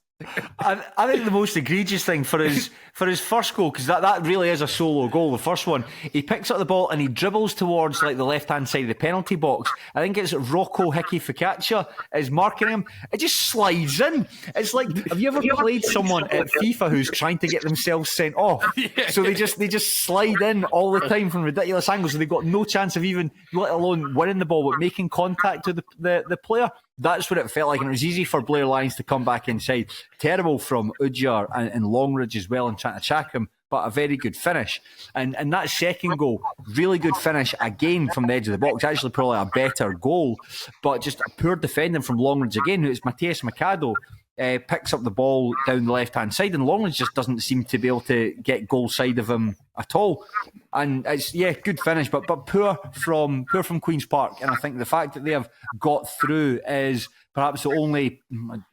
I think the most egregious thing for his first goal, because that really is a solo goal, the first one, he picks up the ball and he dribbles towards like the left hand side of the penalty box. I think it's Rocco Hickey Focaccia is marking him. It just slides in. It's like, have you ever played someone at FIFA who's trying to get themselves sent off? So they just slide in all the time from ridiculous angles, so they've got no chance of even, let alone winning the ball, but making contact with the player. That's what it felt like, and it was easy for Blair Lyons to come back inside. Terrible from Ujar and Longridge as well, and trying to track him, but a very good finish. And that second goal, really good finish again from the edge of the box. Actually, probably a better goal, but just a poor defending from Longridge again. It's Matthias Mikado. Picks up the ball down the left-hand side, and Longridge just doesn't seem to be able to get goal side of him at all. And it's good finish, but poor from Queen's Park. And I think the fact that they have got through is perhaps the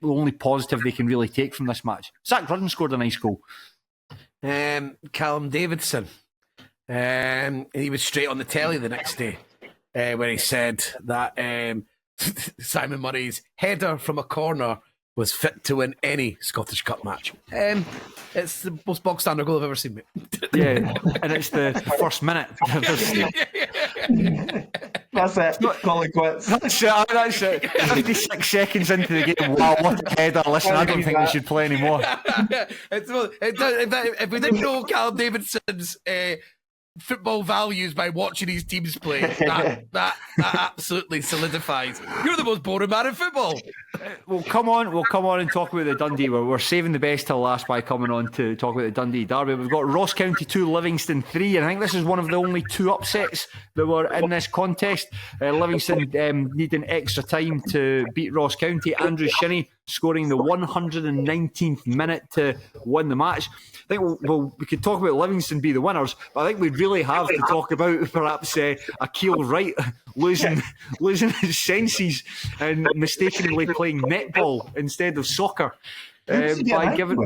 only positive they can really take from this match. Zach Rudden scored a nice goal. Callum Davidson, he was straight on the telly the next day where he said that Simon Murray's header from a corner was fit to win any Scottish Cup match. It's the most bog standard goal I've ever seen, mate. Yeah, and it's the first minute. That's it. Call it quits. That's it. 56 seconds into the game. Wow, what a header. Listen, I don't think we should play anymore. If we didn't know Callum Davidson's football values by watching his teams play, that absolutely solidifies. You're the most boring man in football. We'll come on and talk about the Dundee. We're saving the best till last by coming on to talk about the Dundee Derby. We've got Ross County 2, Livingston 3, and I think this is one of the only 2 upsets that were in this contest. Livingston needing extra time to beat Ross County. Andrew Shinnie scoring the 119th minute to win the match. I think we could talk about Livingston be the winners, but I think we'd really have to talk about perhaps Akil Wright losing his senses and mistakenly playing netball instead of soccer. By giving.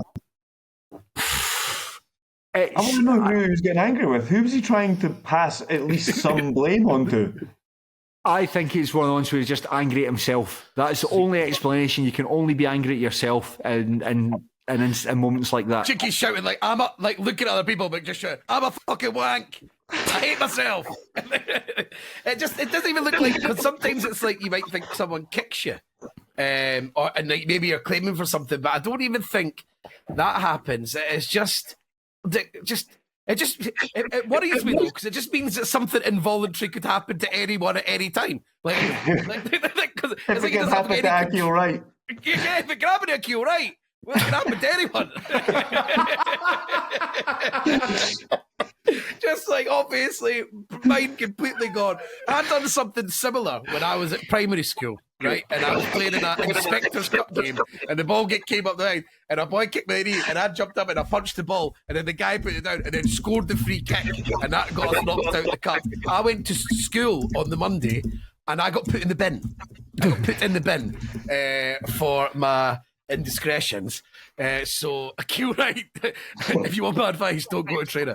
I want to know who he was getting angry with. Who was he trying to pass at least some blame onto? I think it's one of the ones where he's just angry at himself. That's the only explanation. You can only be angry at yourself and in moments like that. Chicky's shouting like looking at other people, but just shouting, I'm a fucking wank. I hate myself. It doesn't even look like, because sometimes it's like you might think someone kicks you, and like maybe you're claiming for something, but I don't even think that happens. It's just it worries me though, because it just means that something involuntary could happen to anyone at any time. If it can happen to Akil Wright. Yeah, if it can happen to Akil Wright, well, it can happen to anyone. Just like, obviously, mine completely gone. I'd done something similar when I was at primary school, right? And I was playing in an Inspector's Cup game, and the ball came up the line, and a boy kicked me in the knee, and I jumped up and I punched the ball, and then the guy put it down, and then scored the free kick, and that got us knocked out of the cup. I went to school on the Monday, and I got put in the bin. For my indiscretions. So, Akil Wright, if you want my advice, don't go to trainer.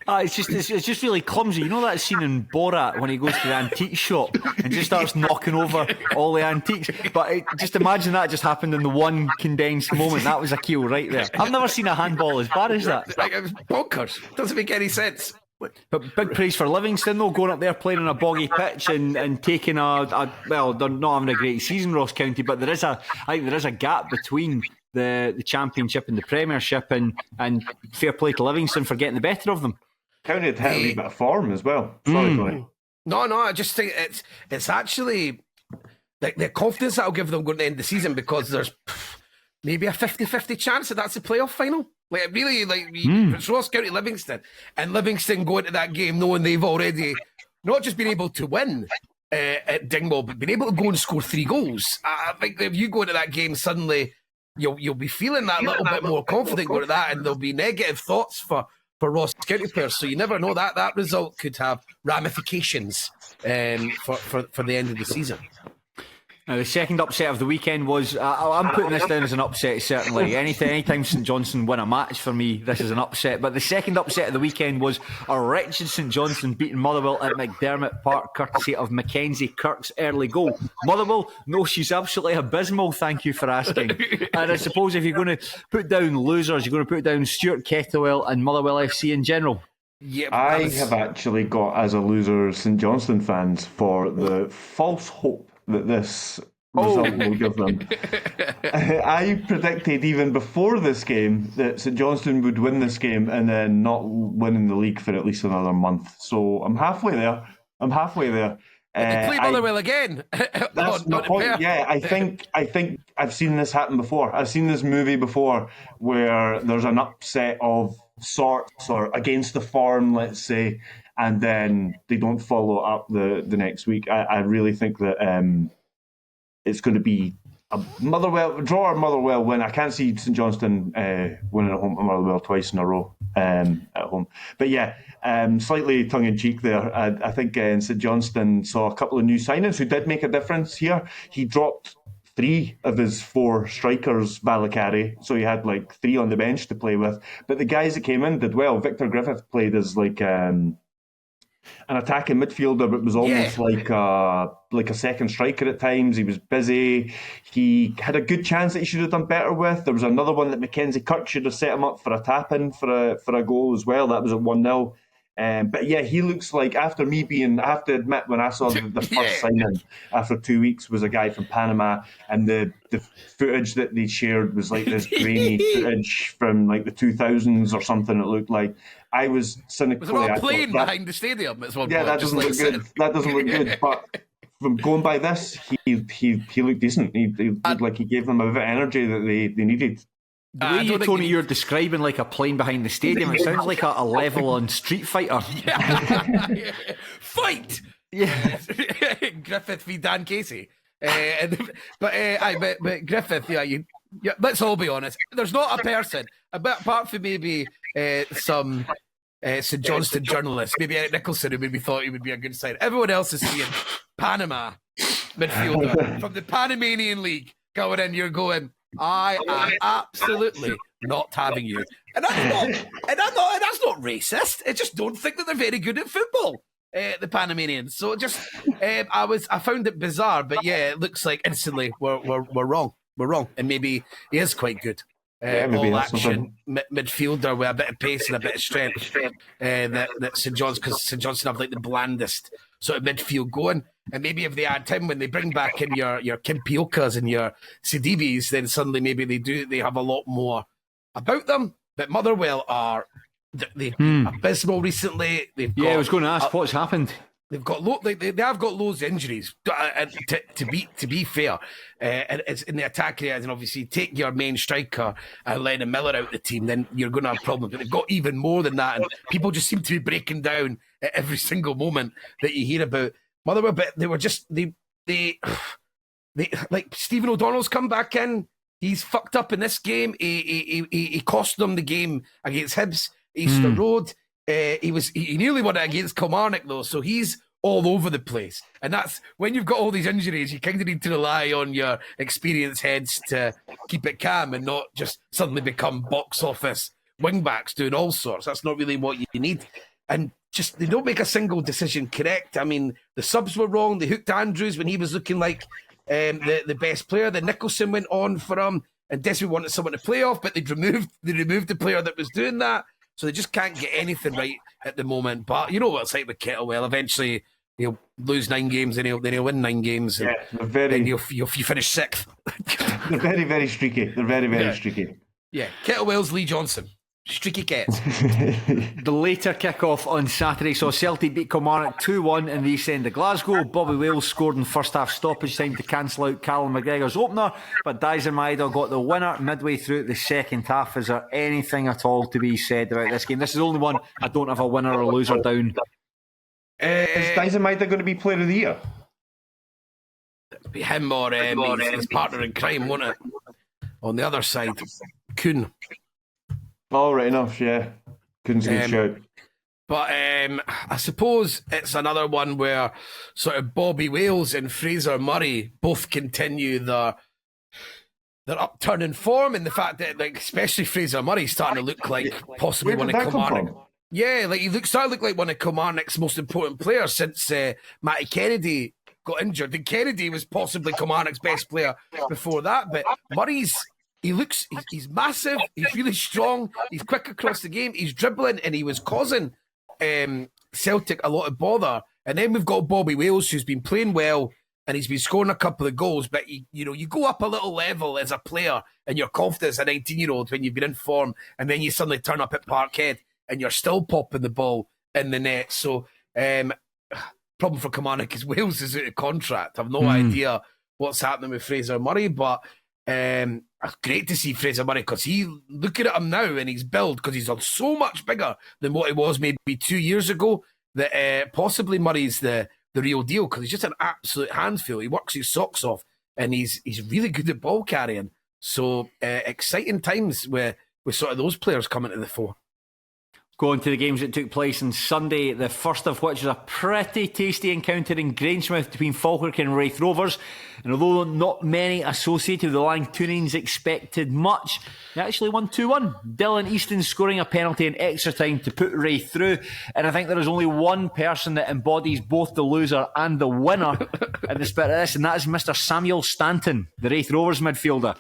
It's just really clumsy. You know that scene in Borat when he goes to the antique shop and just starts knocking over all the antiques. But just imagine that just happened in the one condensed moment. That was a kill right there. I've never seen a handball as bad as that. Like, it was bonkers. Doesn't make any sense. But big praise for Livingston though, going up there playing on a boggy pitch and taking well, they're not having a great season, Ross County, but I think there is a gap between the Championship and the Premiership, and fair play to Livingston for getting the better of them. County had hit a wee bit of form as well. Sorry, Tony. No, I just think it's actually the confidence that'll give them going to the end of the season, because there's maybe a 50-50 chance that that's the playoff final. Like, really, it's Ross County Livingston, and Livingston go into that game knowing they've already not just been able to win at Dingwall, but been able to go and score 3 goals. I think if you go into that game, suddenly you'll be feeling that little bit more confident going to that, and there'll be negative thoughts for Ross County players. So you never know, that result could have ramifications for the end of the season. Now, the second upset of the weekend was, I'm putting this down as an upset, certainly. Anytime St Johnstone win a match, for me, this is an upset. But the second upset of the weekend was a wretched St Johnstone beating Motherwell at McDermott Park, courtesy of Mackenzie Kirk's early goal. Motherwell, no, she's absolutely abysmal, thank you for asking. And I suppose if you're going to put down losers, you're going to put down Stuart Kettlewell and Motherwell FC in general. Yeah, I have actually got, as a loser, St Johnstone fans for the false hope that this result will give them. I predicted even before this game that St Johnstone would win this game and then not win in the league for at least another month. So I'm halfway there. They play Motherwell again. That's my point. Yeah, I think I've seen this happen before. I've seen this movie before where there's an upset of sorts or against the form, let's say, and then they don't follow up the next week. I really think that it's going to be a Motherwell draw or Motherwell win. I can't see St Johnstone winning at home to Motherwell twice in a row at home. But yeah, slightly tongue-in-cheek there. I think St Johnstone saw a couple of new signings who did make a difference here. He dropped 3 of his 4 strikers, Balakari, so he had like 3 on the bench to play with. But the guys that came in did well. Victor Griffith played as like an attacking midfielder, but was almost like a second striker at times. He was busy. He had a good chance that he should have done better with. There was another one that Mackenzie Kirk should have set him up for a tap-in for a goal as well. That was at 1-0. But yeah, he looks like, after me being, I have to admit, when I saw the first signing after 2 weeks was a guy from Panama, and the footage that they shared was like this grainy footage from like the 2000s or something, it looked like. I was cynically... Was it all playing behind the stadium? That doesn't look good. That doesn't look good. But from going by this, he looked decent. He looked like he gave them a bit of energy that they needed. The way Tony, you're describing like a plane behind the stadium, it sounds like a level on Street Fighter. Fight! Yeah. Griffith v Dan Casey. But Griffith, let's all be honest. There's not a person, apart from maybe some St Johnstone journalists, maybe Eric Nicholson, who maybe thought he would be a good sign. Everyone else is seeing Panama midfielder from the Panamanian League going in. You're going, I am absolutely not having you, and that's not racist. I just don't think that they're very good at football, the Panamanians. So I found it bizarre, but yeah, it looks like instantly we're wrong. We're wrong, and maybe he is quite good. All action midfielder with a bit of pace and a bit of strength. That St John's, because St Johnstone have like the blandest sort of midfield going. And maybe if they add him, when they bring back in your Kimpiokas and your Sidibis, then suddenly maybe they have a lot more about them. But Motherwell are abysmal recently. I was going to ask what's happened. They've got they have got loads of injuries. To be fair, and it's in the attack areas, and obviously take your main striker and Lennon Miller out the team, then you're going to have problems. But they've got even more than that, and people just seem to be breaking down at every single moment that you hear about Motherwell. But they were just they like Stephen O'Donnell's come back in. He's fucked up in this game. He cost them the game against Hibs, Easter Road. He nearly won it against Kilmarnock though, so he's all over the place. And that's when you've got all these injuries, you kind of need to rely on your experienced heads to keep it calm and not just suddenly become box office wingbacks doing all sorts. That's not really what you need. and just they don't make a single decision correct. I mean, the subs were wrong. They hooked Andrews when he was looking like the best player. Then Nicholson went on for him, and Desmond wanted someone to play off, but they removed the player that was doing that. So they just can't get anything right at the moment. But you know what it's like with Kettlewell. Eventually, he'll lose 9 games, and he'll win 9 games. And then you finish 6th. They're very, very streaky. They're very, very streaky. Yeah, Kettlewell's Lee Johnson. Streaky Cats. The later kick-off on Saturday saw Celtic beat Kilmarnock 2-1 in the East End of Glasgow. Bobby Wales scored in first half stoppage time to cancel out Callum McGregor's opener, but Dyson Maidel got the winner midway through the second half. Is there anything at all to be said about this game? This is the only one I don't have a winner or loser down. Is Dyson Maidel going to be player of the year? Be him or his partner in crime, won't it? On the other side, Kuhn. Oh, right enough, yeah. Couldn't see a shout. But I suppose it's another one where sort of Bobby Wales and Fraser Murray both continue their upturn in form, and the fact that, like, especially Fraser Murray starting to look like possibly one of Kilmarnock. Yeah, like he started to look like one of Kilmarnock's most important players since Matty Kennedy got injured. And Kennedy was possibly Kilmarnock's best player before that, but Murray's. He's massive, he's really strong, he's quick across the game, he's dribbling, and he was causing Celtic a lot of bother. And then we've got Bobby Wales, who's been playing well, and he's been scoring a couple of goals, but you go up a little level as a player, and you're confident as a 19-year-old when you've been in form, and then you suddenly turn up at Parkhead, and you're still popping the ball in the net. So, problem for Kilmarnock is Wales is out of contract. I've no idea what's happening with Fraser Murray, but it's great to see Fraser Murray, because looking at him now and he's built, because he's on so much bigger than what he was maybe 2 years ago, that possibly Murray's the real deal, because he's just an absolute handful. He works his socks off, and he's really good at ball carrying. So exciting times with sort of those players coming to the fore. Going to the games that took place on Sunday, the first of which was a pretty tasty encounter in Grangemouth between Falkirk and Raith Rovers. And although not many associated with the Langtoonians expected much, they actually won 2-1. Dylan Easton scoring a penalty in extra time to put Raith through. And I think there is only one person that embodies both the loser and the winner in the spirit of this, and that is Mr. Samuel Stanton, the Raith Rovers midfielder.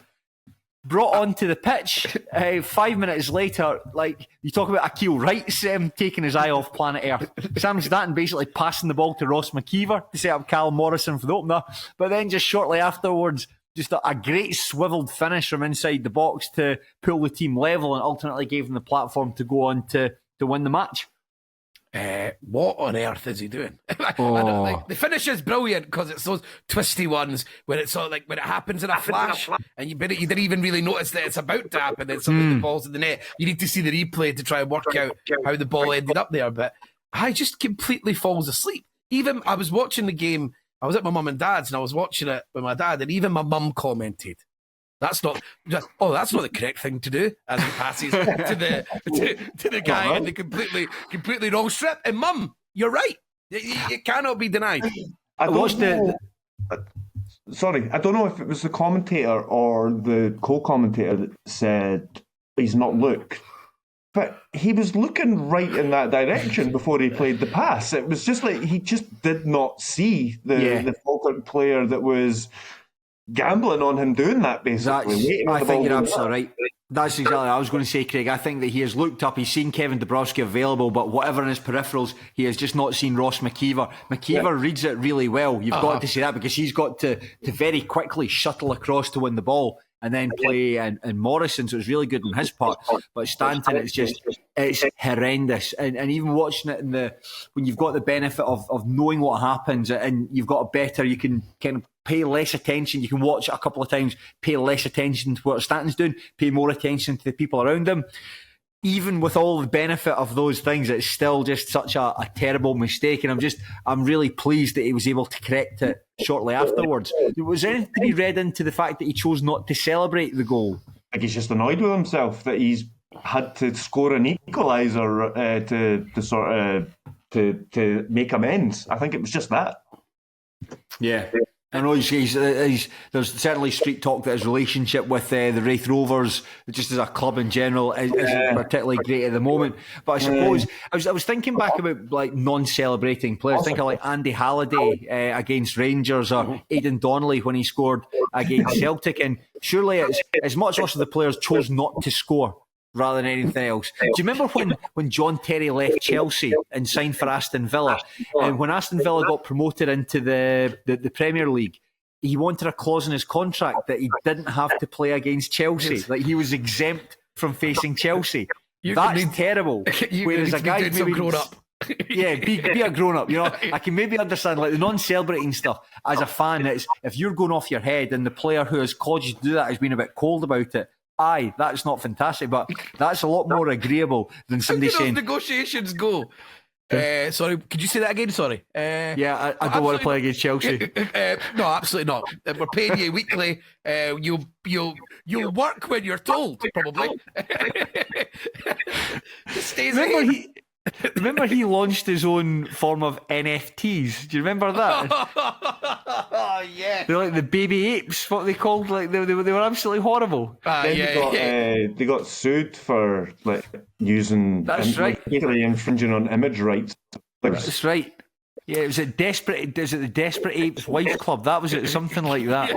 Brought onto the pitch 5 minutes later, like you talk about Akil Wright's taking his eye off planet Earth. Sam Stanton basically passing the ball to Ross McKeever to set up Callum Morrison for the opener, but then just shortly afterwards, just a great swiveled finish from inside the box to pull the team level and ultimately gave them the platform to go on to win the match. What on earth is he doing? The finish is brilliant, because it's those twisty ones where it's sort of like when it happens in a flash, and you didn't even really notice that it's about to happen, and suddenly the ball's in the net. You need to see the replay to try and work out how the ball ended up there. But I just completely falls asleep. Even I was watching the game, I was at my mum and dad's, and I was watching it with my dad, and even my mum commented, that's not the correct thing to do, as he passes to the guy in the completely wrong strip. And Mum, you're right. It cannot be denied. I don't know. Sorry, I don't know if it was the commentator or the co-commentator that said he's not looked, but he was looking right in that direction before he played the pass. It was just like he just did not see the Falkirk player that was gambling on him doing that, basically. I think you're absolutely right. That's exactly what I was going to say, Craig. I think that he has looked up, he's seen Kevin Dabrowski available, but whatever in his peripherals, he has just not seen Ross McKeever. McKeever reads it really well. You've got to say that, because he's got to very quickly shuttle across to win the ball and then play and Morrison, so it's really good on his part. But Stanton, it's horrendous. And even watching it when you've got the benefit of knowing what happens, and you've got a better, you can kind of pay less attention. You can watch it a couple of times, pay less attention to what Stanton's doing, pay more attention to the people around him. Even with all the benefit of those things, it's still just such a terrible mistake. And I'm really pleased that he was able to correct it shortly afterwards. Was there anything to be read into the fact that he chose not to celebrate the goal? I think he's just annoyed with himself that he's had to score an equaliser to make amends. I think it was just that. Yeah. I know there's certainly street talk that his relationship with the Raith Rovers, just as a club in general, isn't particularly great at the moment. But I suppose I was thinking back about like non-celebrating players. Thinking like Andy Halliday against Rangers, or Aidan Donnelly when he scored against Celtic. And surely it's much worse if the players chose not to score rather than anything else. Do you remember when John Terry left Chelsea and signed for Aston Villa? And when Aston Villa got promoted into the Premier League, he wanted a clause in his contract that he didn't have to play against Chelsea. Like he was exempt from facing Chelsea. That's terrible. Whereas a guy maybe grown up. Yeah, be a grown up. You know, I can maybe understand like the non-celebrating stuff as a fan. It's if you're going off your head and the player who has caused you to do that has been a bit cold about it. Aye, that's not fantastic, but that's a lot more agreeable than somebody saying. How do those negotiations go? Sorry, could you say that again? Sorry. Yeah, I don't want to play against Chelsea. No, absolutely not. We're paying you weekly. You'll work when you're told, probably. Stays Remember he launched his own form of NFTs. Do you remember that? Oh yeah. They're like the baby apes, what they called. Like they were absolutely horrible. They got sued for like using. That's right. Basically infringing on image rights. That's right. Yeah, it was at Desperate. Is it the Desperate Apes Wife Club? That was it. Something like that.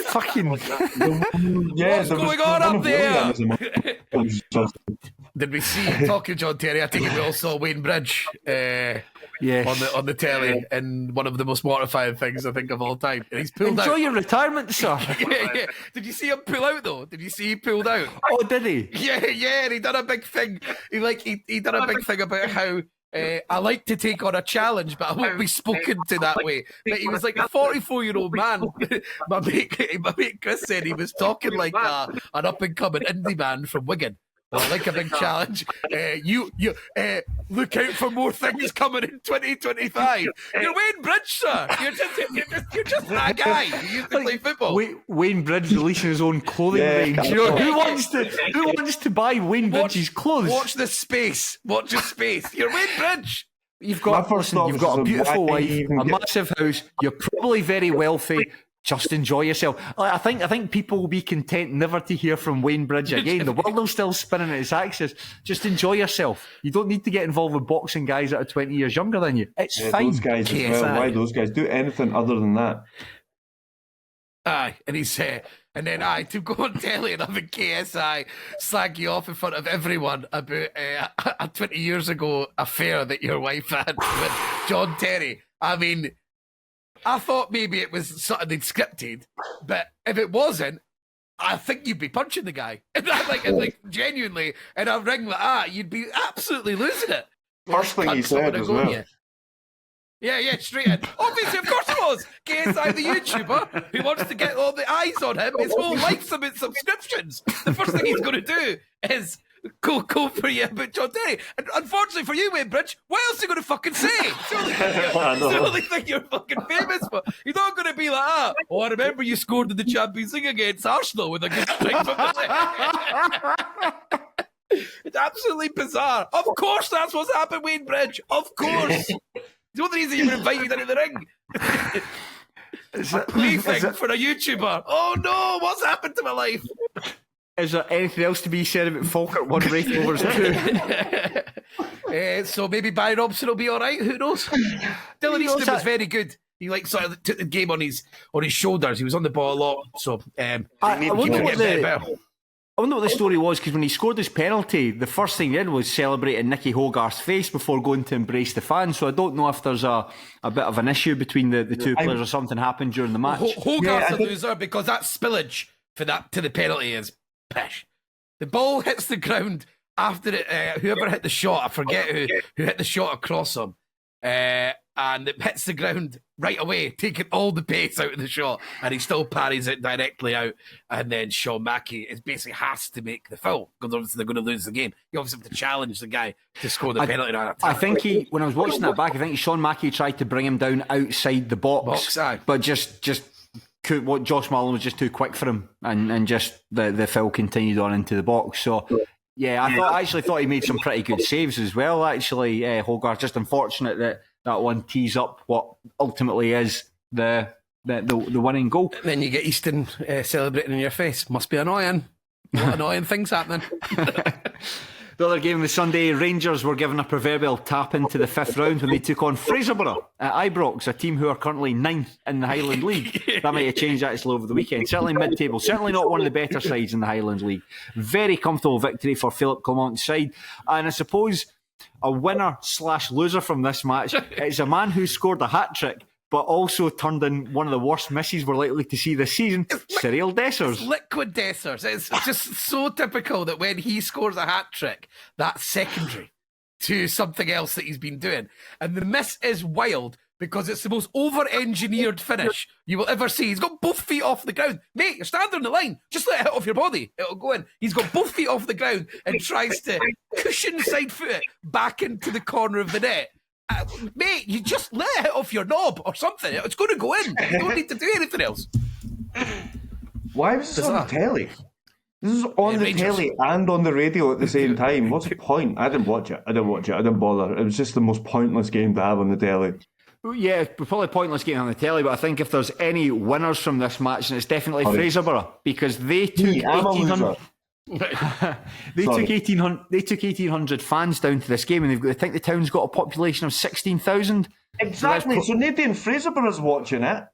Fucking. What's going on up there? Did we see talking John Terry? I think we all saw Wayne Bridge on the telly, and one of the most mortifying things I think of all time. And he's pulled out. Enjoy your retirement, sir. Yeah. Did you see him pull out though? Did you see he pulled out? Oh, did he? Yeah. And he done a big thing. He done a big thing about how. I like to take on a challenge, but I won't be spoken to that way. But he was like a 44-year-old man. my mate Chris said he was talking like an up-and-coming indie man from Wigan. I like a big challenge. You look out for more things coming in 2025. You're Wayne Bridge, sir. You're just that guy. You used to play football. Wayne Bridge releasing his own clothing range. You know, who wants to buy Wayne Bridge's clothes? Watch the space. Watch the space. You're Wayne Bridge. You've got a beautiful wife, a massive house. You're probably very wealthy. Just enjoy yourself. I think people will be content never to hear from Wayne Bridge again. The world will still spinning at its axis. Just enjoy yourself. You don't need to get involved with boxing guys that are 20 years younger than you. It's fine. Those guys KSI. as well. Why those guys do anything other than that? Aye, and he's and then to go on telly and have a KSI slag you off in front of everyone about a 20 years ago affair that your wife had with John Terry. I mean, I thought maybe it was something they'd scripted, but if it wasn't, I think you'd be punching the guy. And like genuinely, in a ring like that, you'd be absolutely losing it. First thing he said as well. Yeah, straight in. Obviously, of course it was. KSI, the YouTuber, who wants to get all the eyes on him. His whole life's about subscriptions. The first thing he's going to do is go for you about John Terry. And unfortunately for you, Wayne Bridge, what else are you going to fucking say? It's the only thing you're fucking famous for. You're not going to be like, oh, I remember you scored in the Champions League against Arsenal with a good string from the It's absolutely bizarre. Of course that's what's happened, Wayne Bridge. Of course. It's the only reason you were invited into the ring. It's a plaything for a YouTuber. Oh no, what's happened to my life? Is there anything else to be said about Falkirk 1, Raith Rovers 2? So maybe Barry Robson will be all right. Who knows? Dylan Easton was very good. He sort of took the game on his shoulders. He was on the ball a lot. So I wonder what the story was, because when he scored his penalty, the first thing he did was celebrating Nicky Hogarth's face before going to embrace the fans. So I don't know if there's a bit of an issue between the two players or something happened during the match. Hogarth's a loser because that spillage for that to the penalty is pish. The ball hits the ground after it. Whoever hit the shot, I forget who hit the shot across him, and it hits the ground right away, taking all the pace out of the shot, and he still parries it directly out. And then Sean Mackey basically has to make the foul because obviously they're going to lose the game. You obviously have to challenge the guy to score the penalty. I think when I was watching that back, I think Sean Mackey tried to bring him down outside the box but just what Josh Mullen was just too quick for him, and just the foul continued on into the box. So yeah, I actually thought he made some pretty good saves as well. Actually, Hogarth, just unfortunate that one tees up what ultimately is the the winning goal. Then you get Easton celebrating in your face. Must be annoying. A lot of annoying things happening. The other game this Sunday, Rangers were given a proverbial tap into the 5th round when they took on Fraserburgh at Ibrox, a team who are currently 9th in the Highland League. That might have changed actually over the weekend. Certainly mid-table, certainly not one of the better sides in the Highland League. Very comfortable victory for Philip Clement's side. And I suppose a winner/loser from this match is a man who scored a hat-trick but also turned in one of the worst misses we're likely to see this season, Cyril Dessers. Liquid Dessers. It's just so typical that when he scores a hat-trick, that's secondary to something else that he's been doing. And the miss is wild because it's the most over-engineered finish you will ever see. He's got both feet off the ground. Mate, you're standing on the line. Just let it hit off your body. It'll go in. He's got both feet off the ground and tries to cushion side foot it back into the corner of the net. Mate, you just let it hit off your knob or something. It's going to go in. You don't need to do anything else. Why was this on the telly? This is on the Rangers. telly and on the radio at the same time. What's the point? I didn't watch it. I didn't bother. It was just the most pointless game to have on the telly. Yeah, probably a pointless game on the telly, but I think if there's any winners from this match, then it's definitely Fraserburgh, because they took I'm a 1,800. loser. They took 1,800 fans down to this game, and I think the town's got a population of 16,000. Exactly. So nobody in Fraserburgh is watching it.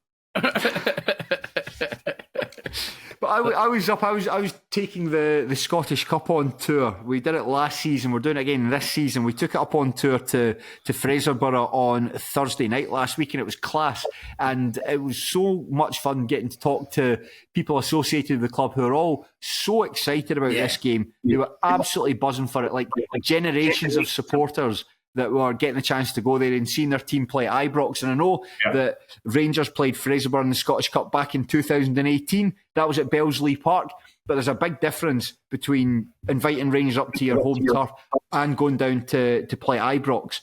But I was taking the Scottish Cup on tour. We did it last season. We're doing it again this season. We took it up on tour to Fraserburgh on Thursday night last week, and it was class. And it was so much fun getting to talk to people associated with the club who are all so excited about this game. They were absolutely buzzing for it, like generations of supporters that were getting a chance to go there and seeing their team play Ibrox. And I know that Rangers played Fraserburgh in the Scottish Cup back in 2018. That was at Belsley Park. But there's a big difference between inviting Rangers up to your home turf and going down to play Ibrox.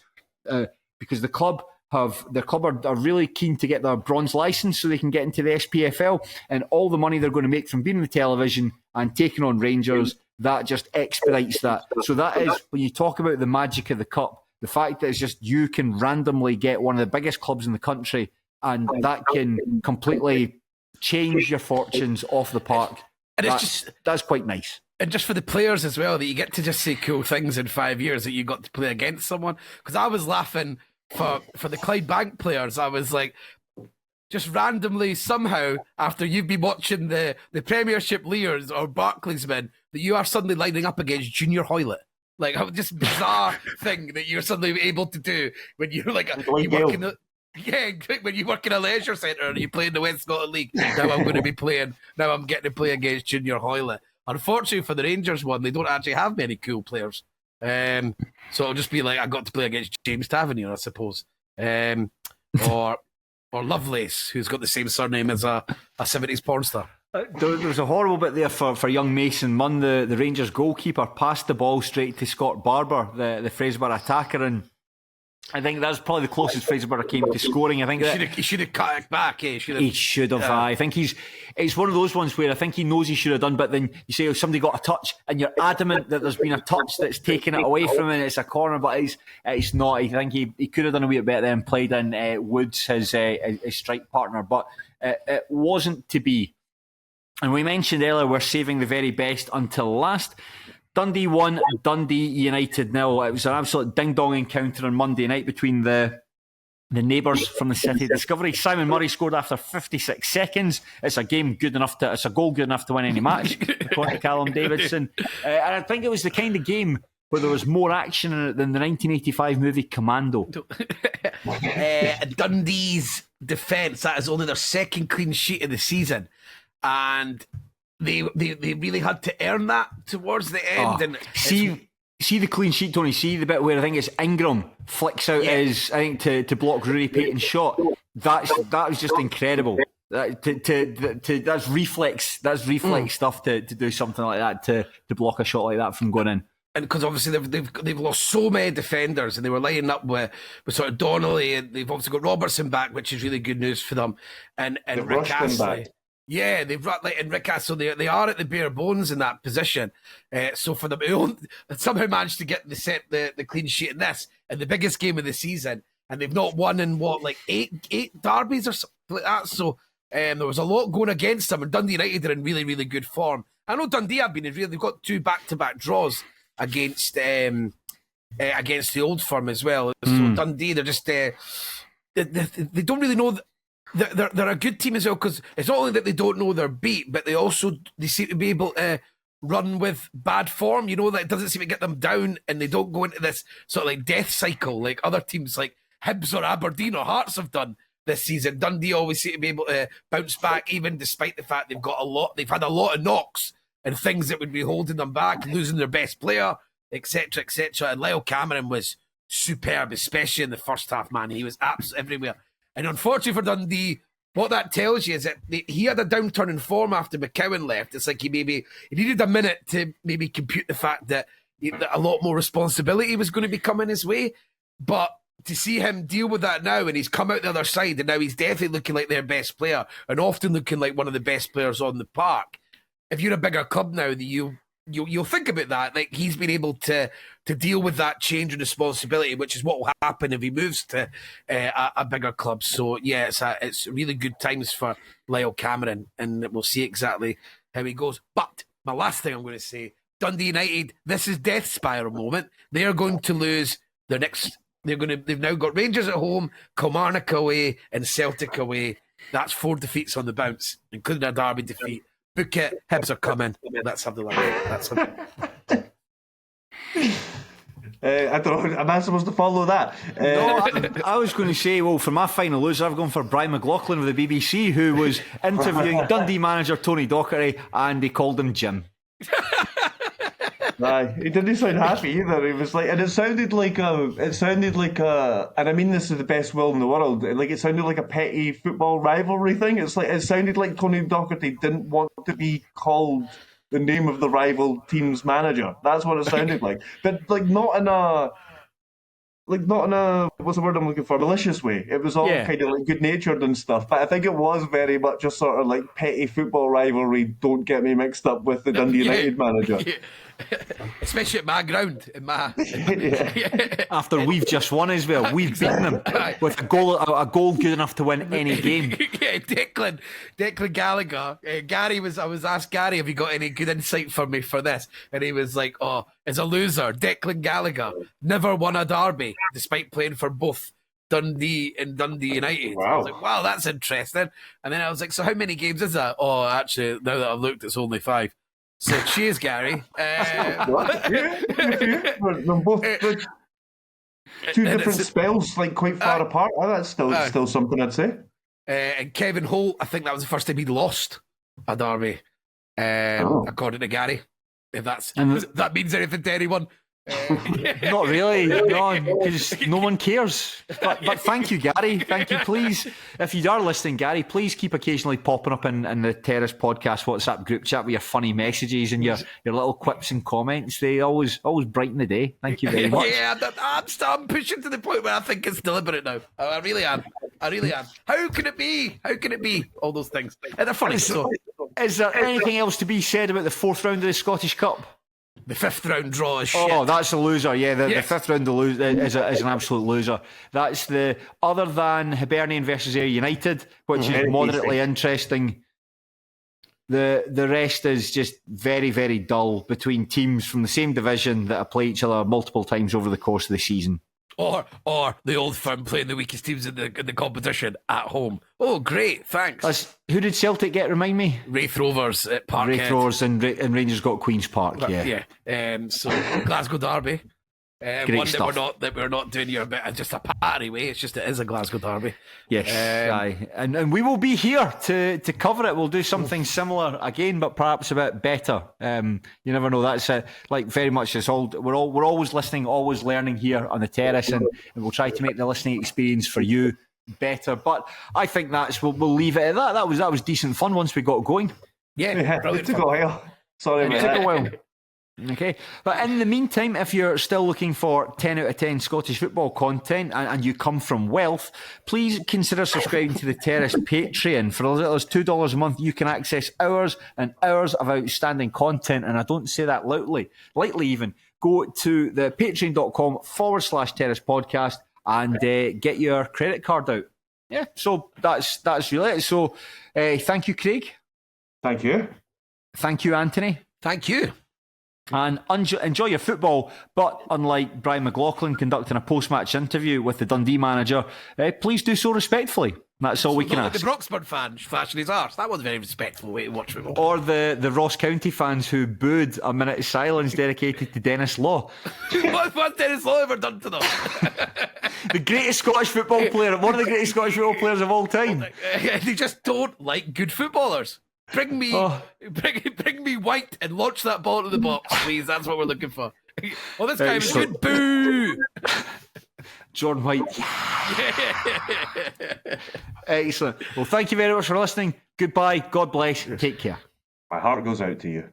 Because the club are really keen to get their bronze licence so they can get into the SPFL. And all the money they're going to make from being on the television and taking on Rangers, that just expedites that. So that is, when you talk about the magic of the Cup, the fact that it's just you can randomly get one of the biggest clubs in the country, and that can completely change your fortunes off the park. And that's quite nice. And just for the players as well, that you get to just say cool things in 5 years that you got to play against someone. Because I was laughing for the Clydebank players. I was like, just randomly, somehow, after you've been watching the Premiership Lears or Barclaysmen, that you are suddenly lining up against Junior Hoylett. Like, just bizarre thing that you're suddenly able to do when you're like, when you work in a leisure centre and you play in the West Scotland League. Now I'm getting to play against Junior Hoylett. Unfortunately for the Rangers one, they don't actually have many cool players. So it'll just be like, I got to play against James Tavernier, I suppose. Or Lovelace, who's got the same surname as a 70s porn star. There was a horrible bit there for young Mason Munn, the Rangers goalkeeper, passed the ball straight to Scott Barber, the Fraserburgh attacker, and I think that's probably the closest Fraserburgh came to scoring. I think he should have cut it back. He should have. I think it's one of those ones where I think he knows he should have done, but then you say, somebody got a touch, and you're adamant that there's been a touch that's taken it away from him, and it's a corner, but it's not. I think he could have done a wee bit better and played in Woods, his strike partner, but it wasn't to be. And we mentioned earlier we're saving the very best until last. Dundee 1, Dundee United 0. It was an absolute ding-dong encounter on Monday night between the neighbours from the City Discovery. Simon Murray scored after 56 seconds. It's a goal good enough to win any match, according to Callum Davidson. And I think it was the kind of game where there was more action in it than the 1985 movie Commando. Dundee's defence, that is only their second clean sheet of the season. And they really had to earn that towards the end. And see the clean sheet, Tony. See the bit where I think it's Ingram flicks out his, I think, to block Rory Payton's shot. That was just incredible. That's reflex stuff to do something like that, to block a shot like that from going in. And because obviously they've lost so many defenders, and they were lining up with sort of Donnelly, and they've obviously got Robertson back, which is really good news for them. And Rick Astley. Yeah, they've got Rick Astley. They are at the bare bones in that position. So for them, they somehow managed to get the clean sheet in this, in the biggest game of the season, and they've not won in eight derbies or something like that. So There was a lot going against them, and Dundee United are in really, really good form. I know Dundee have been in they've got 2 back-to-back draws against the old firm as well. So Dundee, they're just they don't really know. They're a good team as well, because it's not only that they don't know they're beat, but they seem to be able to run with bad form. You know, that it doesn't seem to get them down, and they don't go into this sort of like death cycle like other teams like Hibs or Aberdeen or Hearts have done this season. Dundee always seem to be able to bounce back, even despite the fact they've had a lot of knocks and things that would be holding them back, losing their best player, etc., etc. And Lyle Cameron was superb, especially in the first half, man. He was absolutely everywhere. And unfortunately for Dundee, what that tells you is that he had a downturn in form after McCowan left. It's like he needed a minute to maybe compute the fact that a lot more responsibility was going to be coming his way. But to see him deal with that now, and he's come out the other side, and now he's definitely looking like their best player, and often looking like one of the best players on the park. If you're a bigger club now, you'll think about that. Like, he's been able to deal with that change in responsibility, which is what will happen if he moves to a bigger club. So yeah, it's really good times for Lyle Cameron, and we'll see exactly how he goes. But my last thing I'm going to say, Dundee United, this is death spiral moment. They are going to lose their next. They've now got Rangers at home, Kilmarnock away, and Celtic away. That's 4 defeats on the bounce, including a derby defeat. Book it. Hibs are coming. Let's have the line. I don't know. Am I supposed to follow that? No, I was going to say, well, for my final loser, I've gone for Brian McLaughlin of the BBC, who was interviewing Dundee manager Tony Docherty, and he called him Jim. Aye, he didn't sound happy either. He was like, and it sounded like and I mean this is the best will in the world. Like, it sounded like a petty football rivalry thing. It's like, it sounded like Tony Docherty didn't want to be called the name of the rival team's manager. That's what it sounded like. But not in a what's the word I'm looking for? Malicious way. It was all kind of like good natured and stuff. But I think it was very much a sort of like petty football rivalry. Don't get me mixed up with the Dundee United manager. Yeah. Especially at my ground, After we've just won as well, we've beaten them with a goal good enough to win any game. Yeah, Declan Gallagher. I was asked Gary, have you got any good insight for me for this? And he was like, "Oh, as a loser, Declan Gallagher never won a derby despite playing for both Dundee and Dundee United." Wow. I was like, "Wow, that's interesting." And then I was like, "So how many games is that?" "Oh, actually, now that I've looked, it's only 5." So cheers, Gary. What? They're both two different spells, like quite far apart. Oh, that's still something I'd say. And Kevin Holt, I think that was the first time he'd lost a derby, according to Gary. If that means anything to anyone. Not really, no, because no one cares. But thank you, Gary. Thank you, please. If you are listening, Gary, please keep occasionally popping up in the Terrace Podcast WhatsApp group chat with your funny messages and your little quips and comments. They always brighten the day. Thank you very much. Yeah, I'm pushing to the point where I think it's deliberate now. I really am. How can it be? All those things. And they're funny. So, is there anything else to be said about the 4th round of the Scottish Cup? The 5th round draw is shit. Oh, that's a loser. Yeah, the 5th round is an absolute loser. That's other than Hibernian versus Ayr United, which is moderately interesting. The rest is just very, very dull between teams from the same division that play each other multiple times over the course of the season. Or the old firm playing the weakest teams in the competition at home. Oh, great, thanks. Who did Celtic get, remind me? Raith Rovers at Parkhead. Raith Rovers and Rangers got Queen's Park, yeah. So Glasgow Derby. Great one stuff. that we're not doing here, but just a party way. It is a Glasgow Derby. Yes, aye. And we will be here to cover it. We'll do something similar again, but perhaps a bit better. You never know. That's like very much it's all. We're always listening, always learning here on the Terrace, and we'll try to make the listening experience for you better. But I think we'll leave it at that. That was decent fun once we got going. Yeah, it took a while. Sorry, it took a while. Okay, but in the meantime, if you're still looking for 10 out of 10 Scottish football content and you come from wealth, please consider subscribing to the Terrace Patreon. For as little as $2 a month, you can access hours and hours of outstanding content, and I don't say that lightly even. Go to the patreon.com/Terrace Podcast and get your credit card out. Yeah, so that's really it. So thank you, Craig. Thank you. Thank you, Anthony. Thank you. And enjoy your football, but unlike Brian McLaughlin conducting a post-match interview with the Dundee manager, please do so respectfully. That's all we can Not like ask. the Broxburn fan flashing his arse. That was a very respectful way to watch football. Or the Ross County fans who booed a minute of silence dedicated to Dennis Law. What's Dennis Law ever done to them? The greatest Scottish football player, one of the greatest Scottish football players of all time. They just don't like good footballers. Bring me White and launch that ball into the box, please. That's what we're looking for. Oh, this guy was good. Boo! Jordan White. Excellent. Well, thank you very much for listening. Goodbye. God bless. Take care. My heart goes out to you.